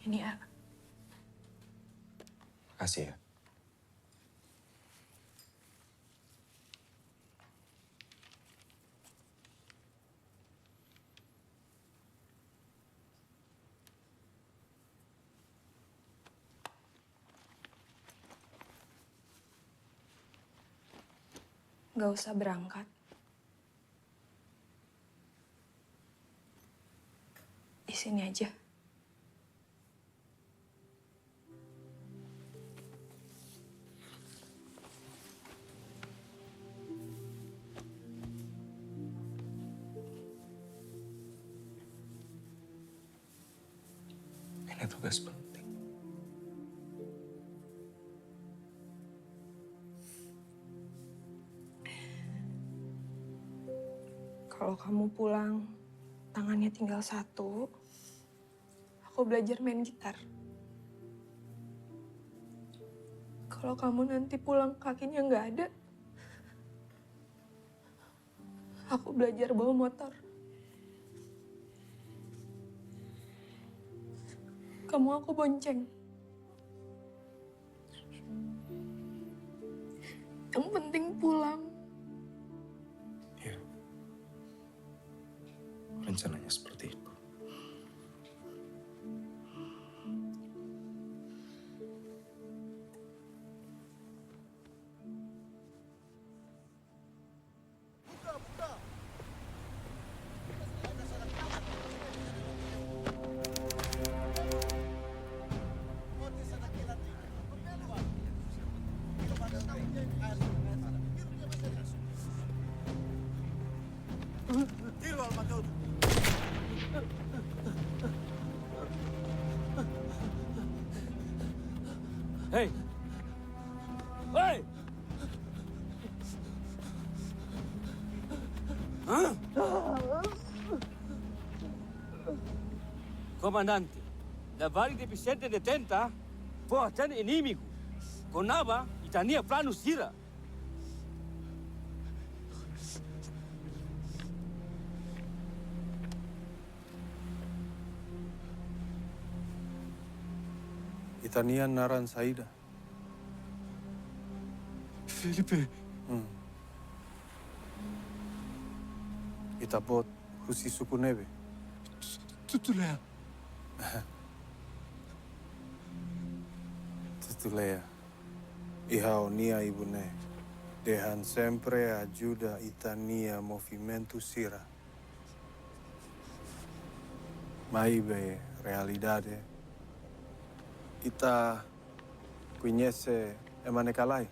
Ini A. Makasih ya. Gak usah berangkat. Di sini aja. Ini tugas penting. Kalau kamu pulang, tangannya tinggal satu, aku belajar main gitar. Kalau kamu nanti pulang kakinya nggak ada, aku belajar bawa motor. Kamu aku bonceng. Yang penting pulang. Rencananya seperti itu. Tiro al matodo. Hei! Hei! Hã? Comandante, levar de Vicente de Tenta foi até inimigo. Conava e tinha plano Sira. Itania Naran Saida. Felipe. Itapot Husi Suku Nebe. Tutulea. Tutulea. Ihao nia ibune. Dehan sempre ajuda Itania movimento Sira. Maibe realidade. Ita conhece Emanekalai?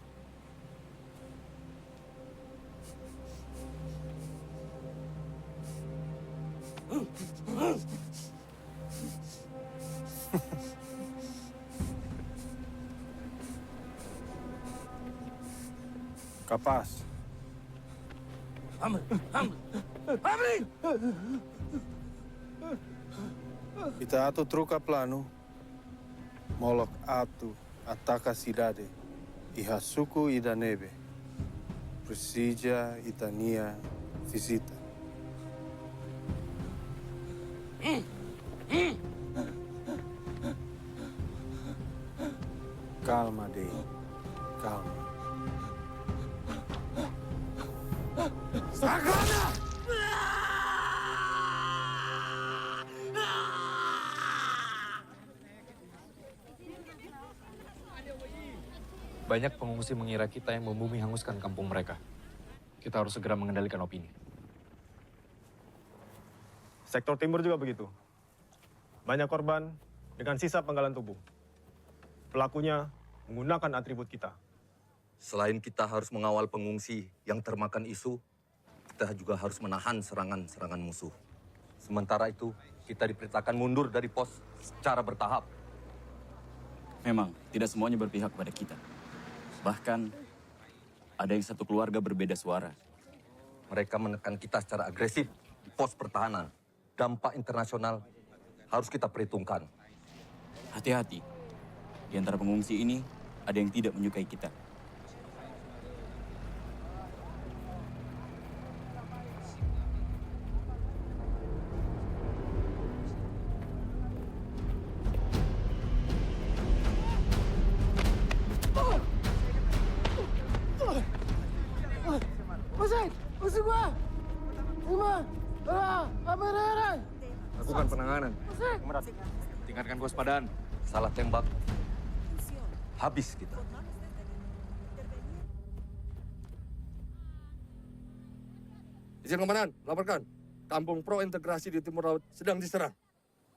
Capaz. Abre! Ita ato truca plano. Molok atu ataca cidade. Iha suku ida nebe. Presija Itania visita. Calma, Dei. Calma. Sakana! Banyak pengungsi mengira kita yang membumi hanguskan kampung mereka. Kita harus segera mengendalikan opini. Sektor timur juga begitu. Banyak korban dengan sisa penggalan tubuh. Pelakunya menggunakan atribut kita. Selain kita harus mengawal pengungsi yang termakan isu, kita juga harus menahan serangan-serangan musuh. Sementara itu, kita diperintahkan mundur dari pos secara bertahap. Memang, tidak semuanya berpihak kepada kita. Bahkan, Ada yang satu keluarga berbeda suara. Mereka menekan kita secara agresif di pos pertahanan. Dampak internasional harus kita perhitungkan. Hati-hati. Di antara pengungsi ini, ada yang tidak menyukai kita. Musuh gua! Lima! Kamera! Lakukan penanganan. Tingkatkan kewaspadaan. Salah tembak, habis kita. Izin Komandan, laporkan. Kampung Pro Integrasi di Timur Laut sedang diserang.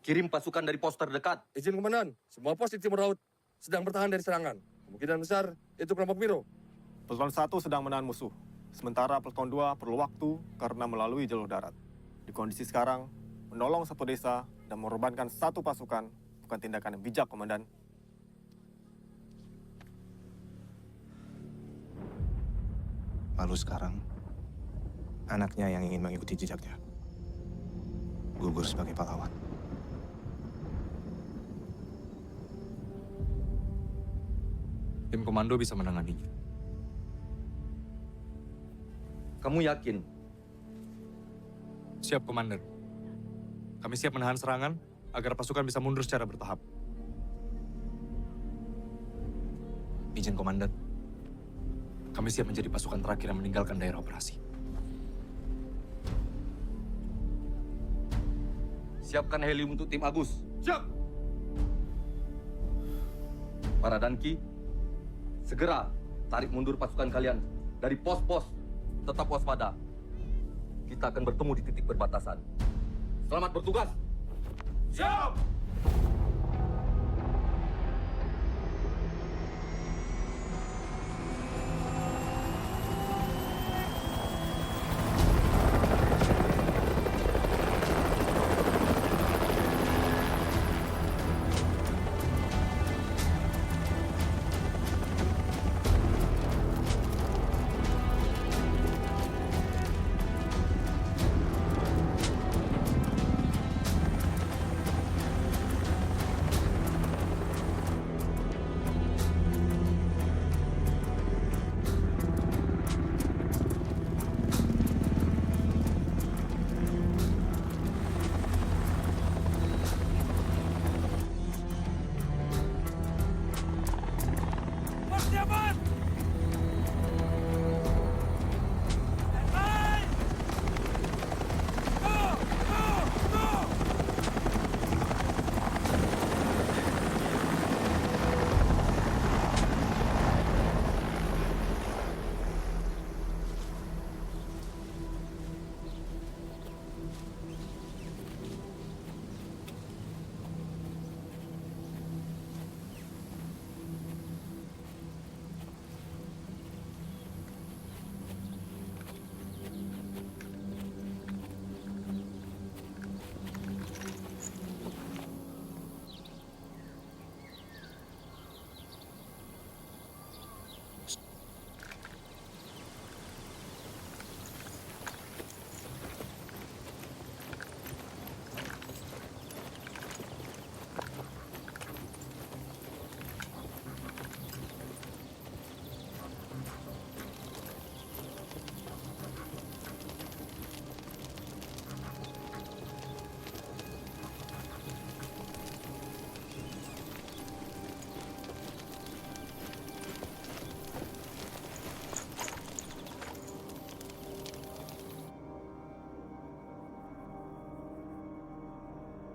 Kirim pasukan dari pos terdekat. Izin Komandan, semua pos di Timur Laut sedang bertahan dari serangan. Kemungkinan besar itu kelompok biru. Pasukan 1 sedang menahan musuh. Sementara Pasukan 2 perlu waktu karena melalui jalur darat. Di kondisi sekarang, menolong satu desa dan mengorbankan satu pasukan bukan tindakan yang bijak, Komandan. Lalu sekarang, anaknya yang ingin mengikuti jejaknya gugur sebagai pahlawan. Tim komando bisa menanganinya. Kamu yakin? Siap, Komandan. Kami siap menahan serangan agar pasukan bisa mundur secara bertahap. Izin, Komandan. Kami siap menjadi pasukan terakhir yang meninggalkan daerah operasi. Siapkan helium untuk tim Agus. Siap! Para Danki, segera tarik mundur pasukan kalian dari pos-pos. Tetap waspada. Kita akan bertemu di titik perbatasan. Selamat bertugas. Siap! Persiapan! Standby! Go! Go! Go!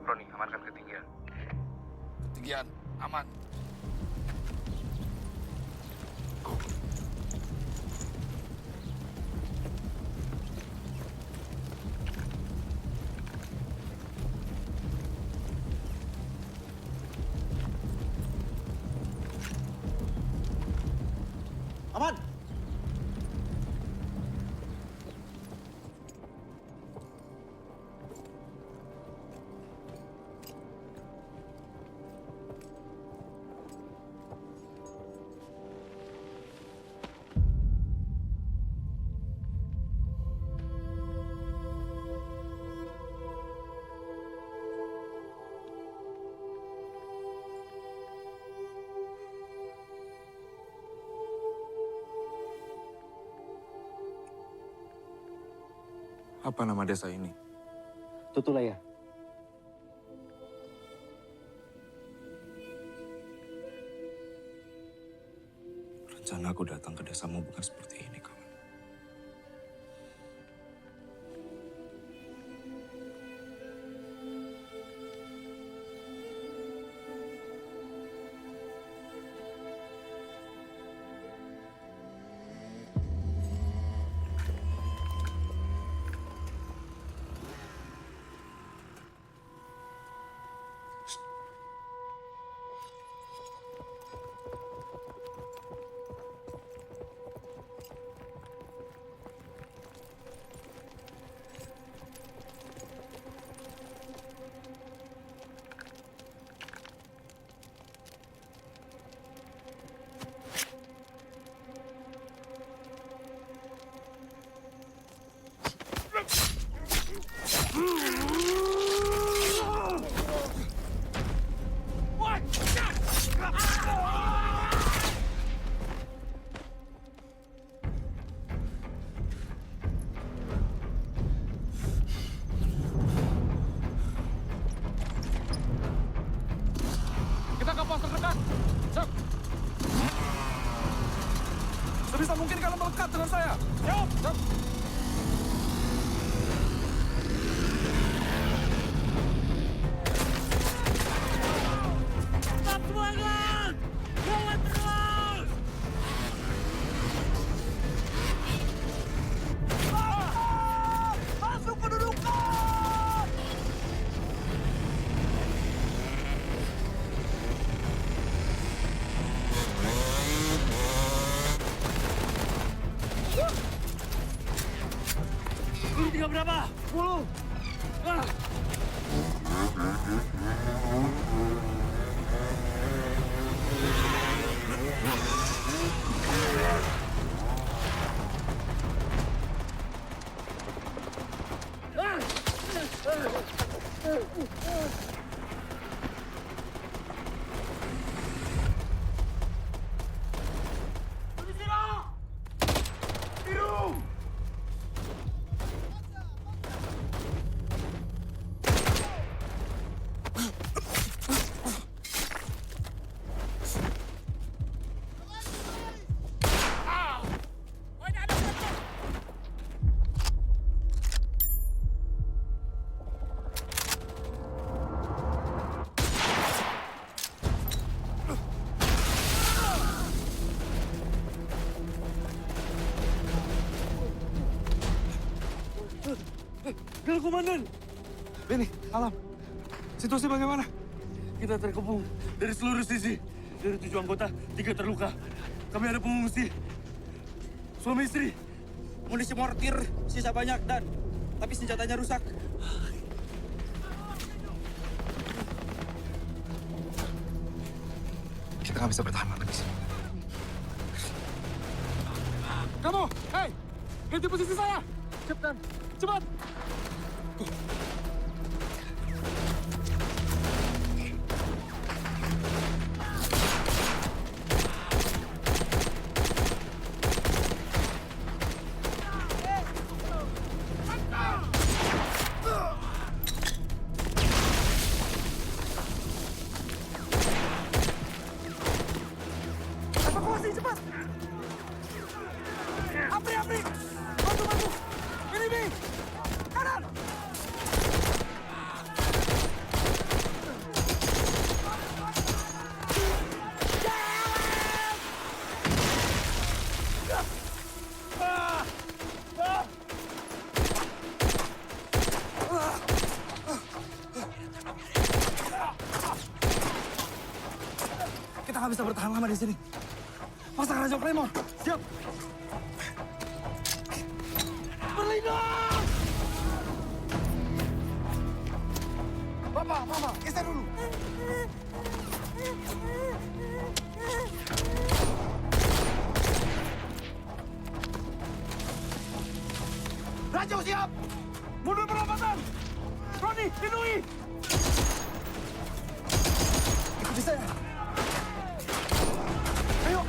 Roni, amankan ketinggian. Ketinggian, aman. Aman! Apa nama desa ini? Tutulaya. Rencana aku datang ke desamu bukan seperti ini, kawan. Kita ke pos terdekat. Siap. Sebisa mungkin kalian melekat dengan saya. Siap. Siap. Tetap semangat. Lawan terus. Masuk kedudukan. Lu tinggal berapa? 10. Ah. Gal Komandan. Beni, Alam. Situasi bagaimana? Kita terkepung dari seluruh sisi. Dari 7 anggota, 3 terluka. Kami ada pengungsi. Suami istri. Munisi mortir sisa banyak dan tapi senjatanya rusak. Kita nggak bisa bertahan lagi di sini. Kamu, hei, ganti posisi saya. Cepetan, cepat. Evakuasi cepat. Apri, bantu. Ini, kanan. Kita nggak bisa bertahan lama di sini. Pasang Raja Premor. Siap. Berlindung! Bapak, Mama, geser dulu. Raja siap! Mundur perlambatan! Roni, lindungi! Ikuti saya. Ayo!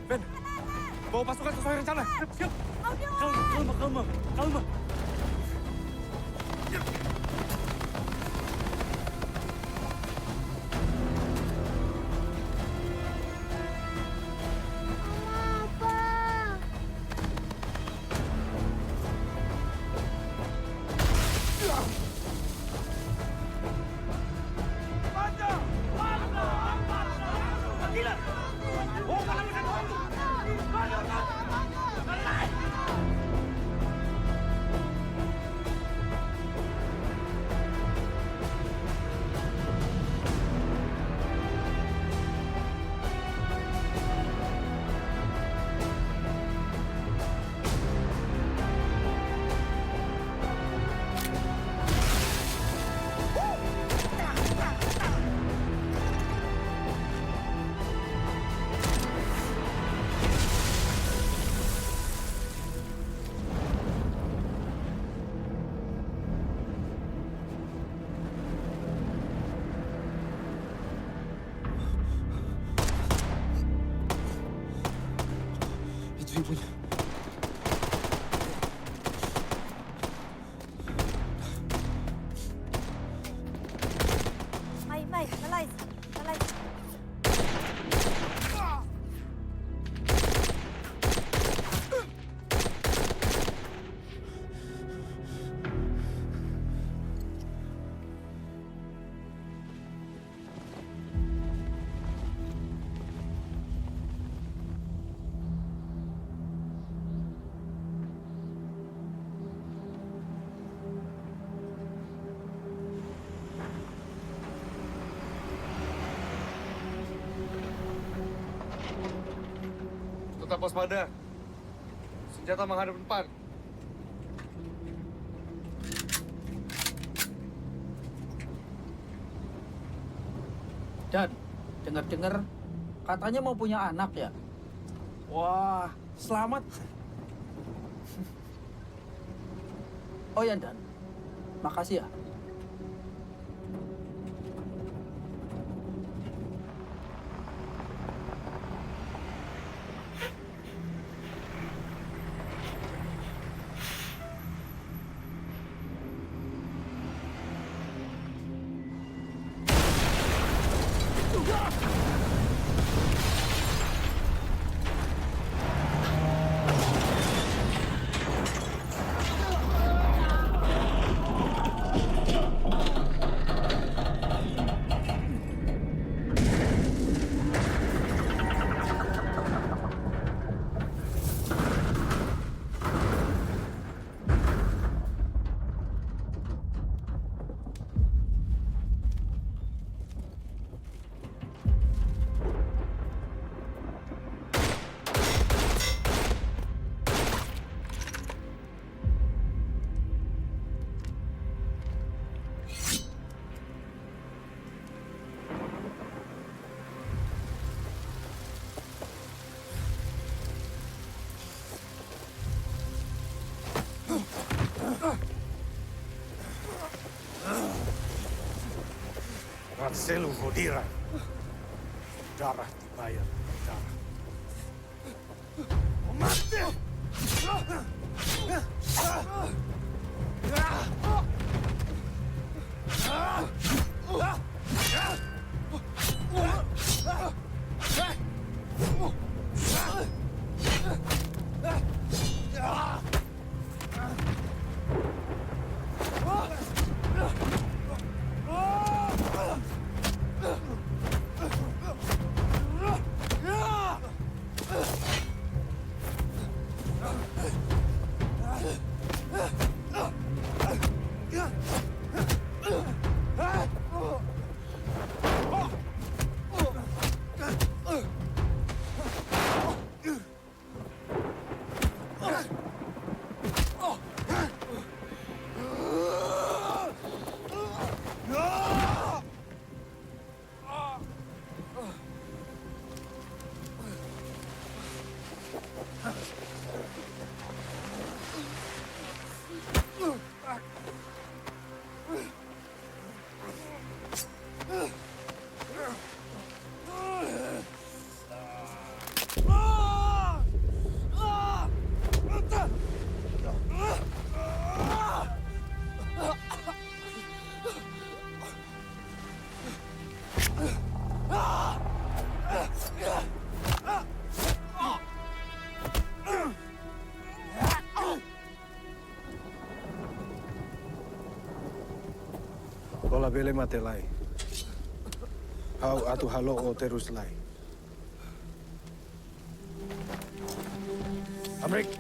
Ben, bawa pasukan sesuai rencana. Siap. Kalma. Itu ibunya. Mai, Malais. Tetap waspada. Senjata menghadap depan. Dan dengar-dengar katanya mau punya anak ya? Wah, selamat. Oh ya Dan, makasih ya. Ratselu Hodira. Darah dibayar darah. Mati! Labele matelai. Hau atu halo o terus lai. Amrik.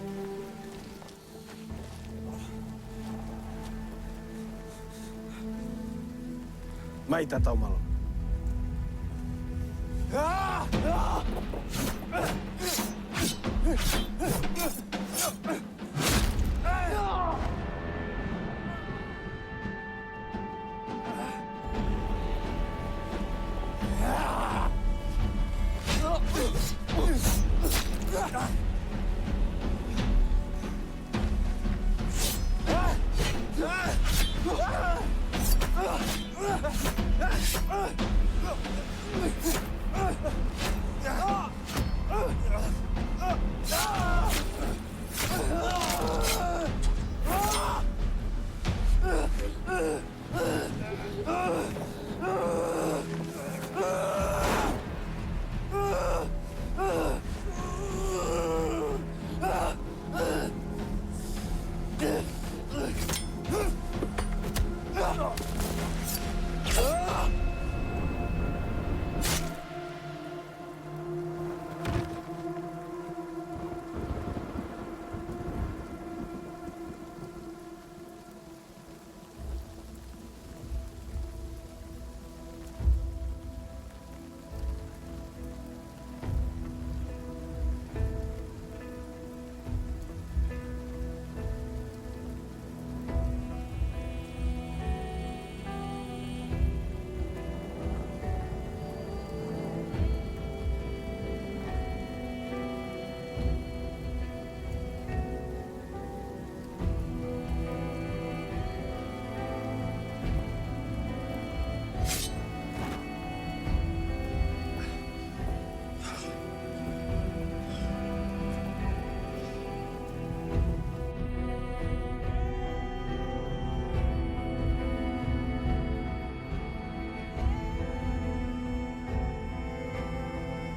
Mai tatau malo.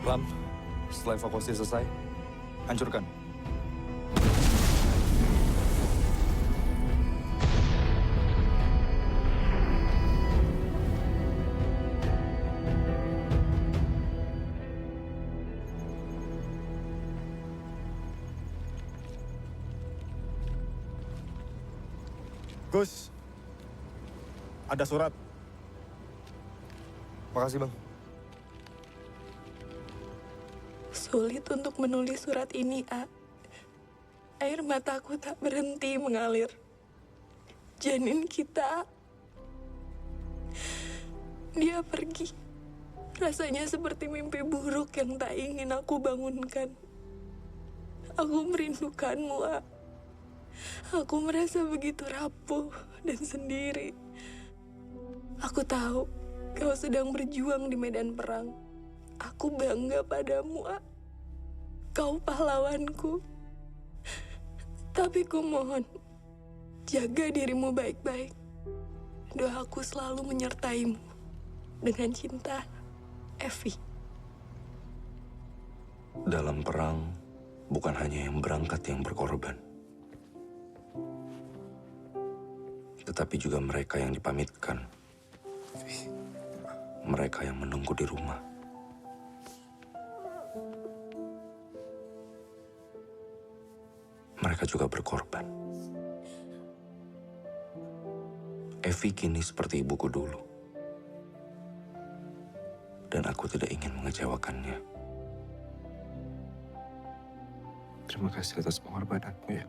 Lam, setelah evakuasi selesai, hancurkan. Gus, ada surat. Makasih, Bang. Sulit untuk menulis surat ini, A. Air mataku tak berhenti mengalir. Janin kita, dia pergi. Rasanya seperti mimpi buruk yang tak ingin aku bangunkan. Aku merindukanmu, A. Aku merasa begitu rapuh dan sendiri. Aku tahu kau sedang berjuang di medan perang. Aku bangga padamu, A. Kau pahlawanku. Tapi ku mohon, jaga dirimu baik-baik. Doaku selalu menyertaimu. Dengan cinta, Evi. Dalam perang, bukan hanya yang berangkat yang berkorban. Tetapi juga mereka yang dipamitkan. Mereka yang menunggu di rumah. Mereka juga berkorban. Evi kini seperti ibuku dulu. Dan aku tidak ingin mengecewakannya. Terima kasih atas pengorbananmu ya.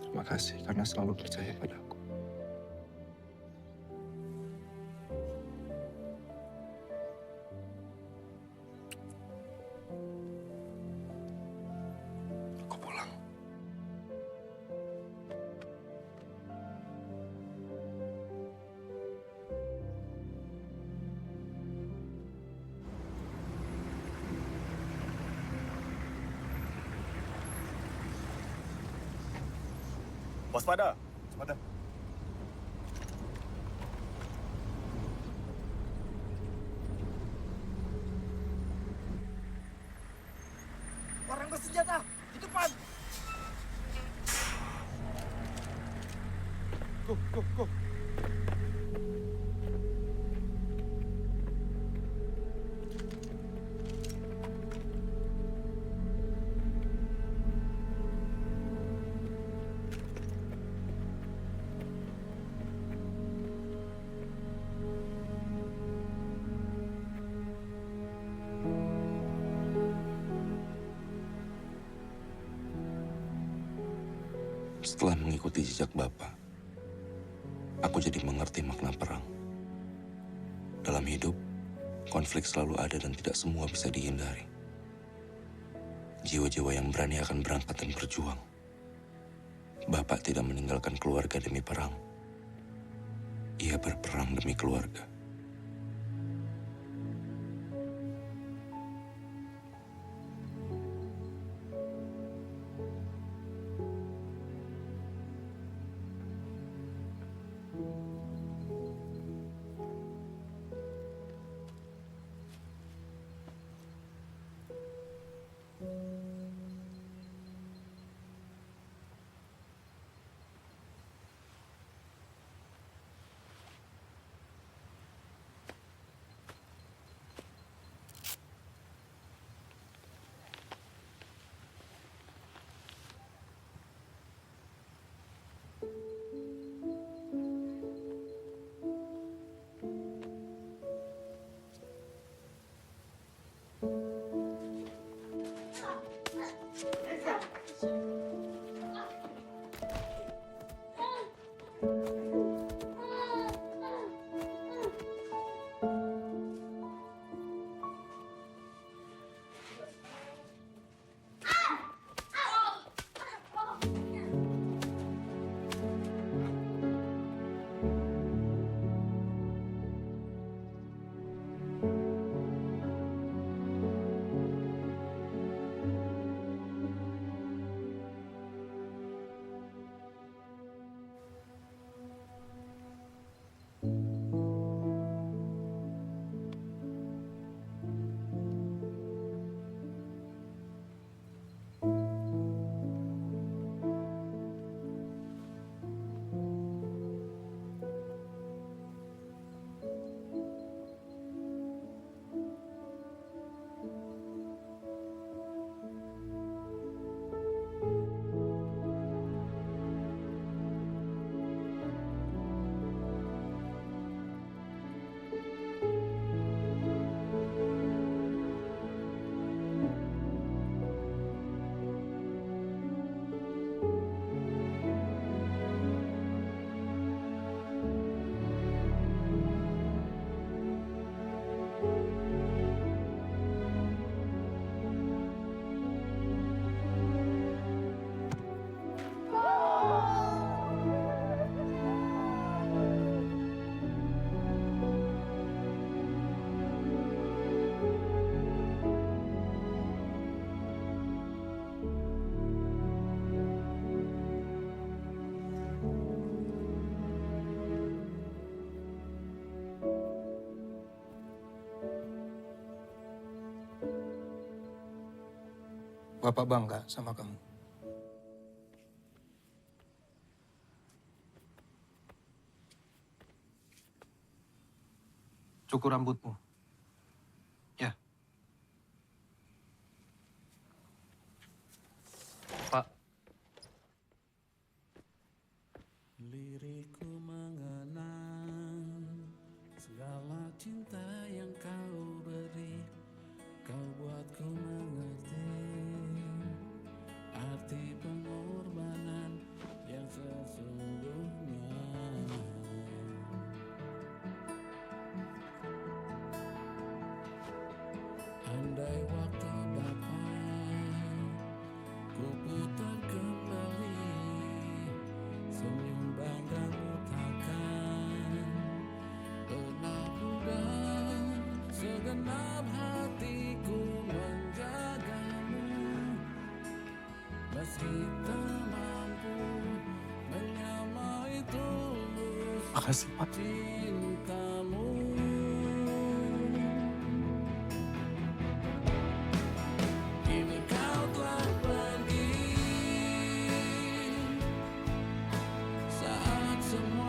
Terima kasih karena selalu percaya padaku. Aku pulang. Waspada, waspada. Orang bersenjata di depan. Go. Setelah mengikuti jejak Bapak, aku jadi mengerti makna perang. Dalam hidup, konflik selalu ada dan tidak semua bisa dihindari. Jiwa-jiwa yang berani akan berangkat dan berjuang. Bapak tidak meninggalkan keluarga demi perang. Ia berperang demi keluarga. Bapak bangga sama kamu. Cukur rambutmu. Ya. Pak. Liriku mengenang segala cinta yang kau beri, kau buatku mengerti arti pengorbanan yang sesungguhnya. Andai waktu Bapa ku putar kembali, senyum banggamu takkan pernah pudar, segenap hatiku menjagamu. Meski tak mampu menyamai tulus Makasih, Pak. cintamu. Kini kau telah pergi saat semua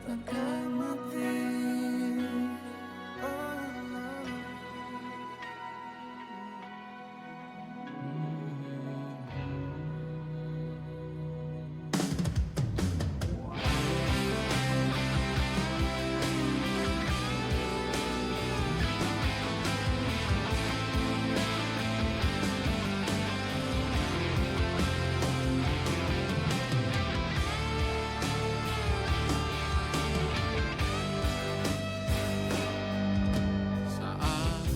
takkan mati. Saat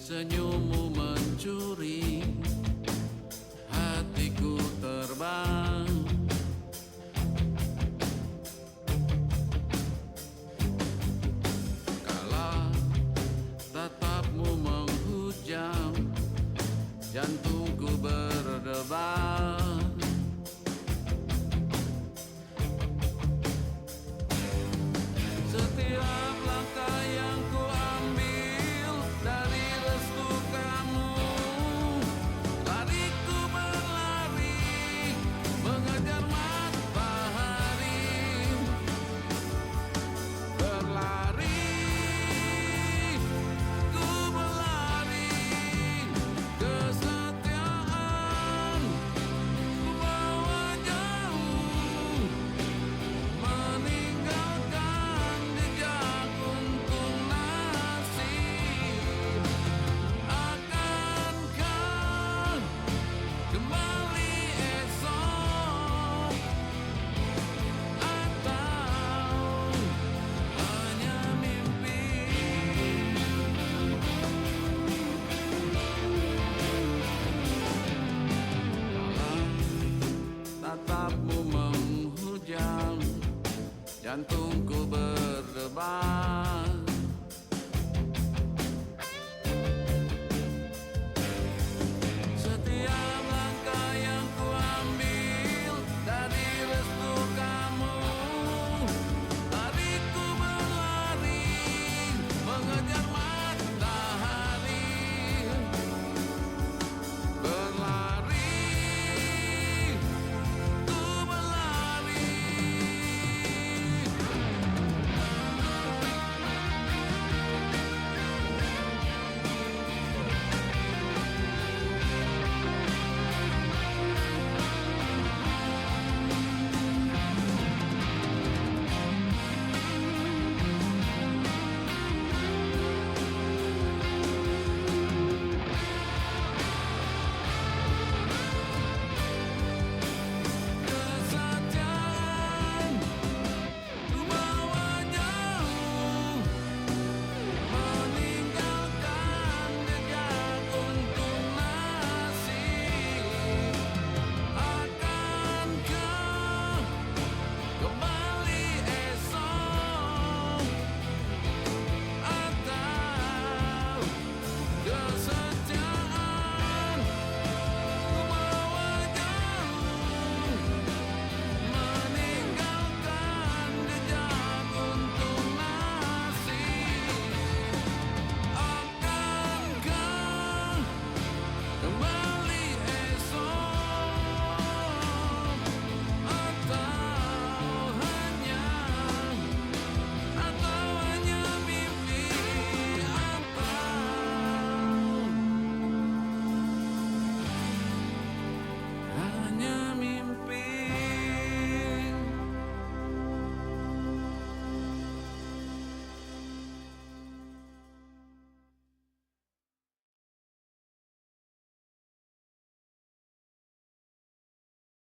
senyummu mencuri, hatiku terbang. Kala tatapmu menghujam, jantungku berdebar. Setiap langkah yang ku ambil dari restu kamu, lariku berlari mengejar matahari, berlari, ku berlari, kesetiaan ku bawa jauh, meninggalkan jejak untung nasib. Akankah kembali esok, atau hanya mimpi? Tatapmu menghujam, jantungku berdebar.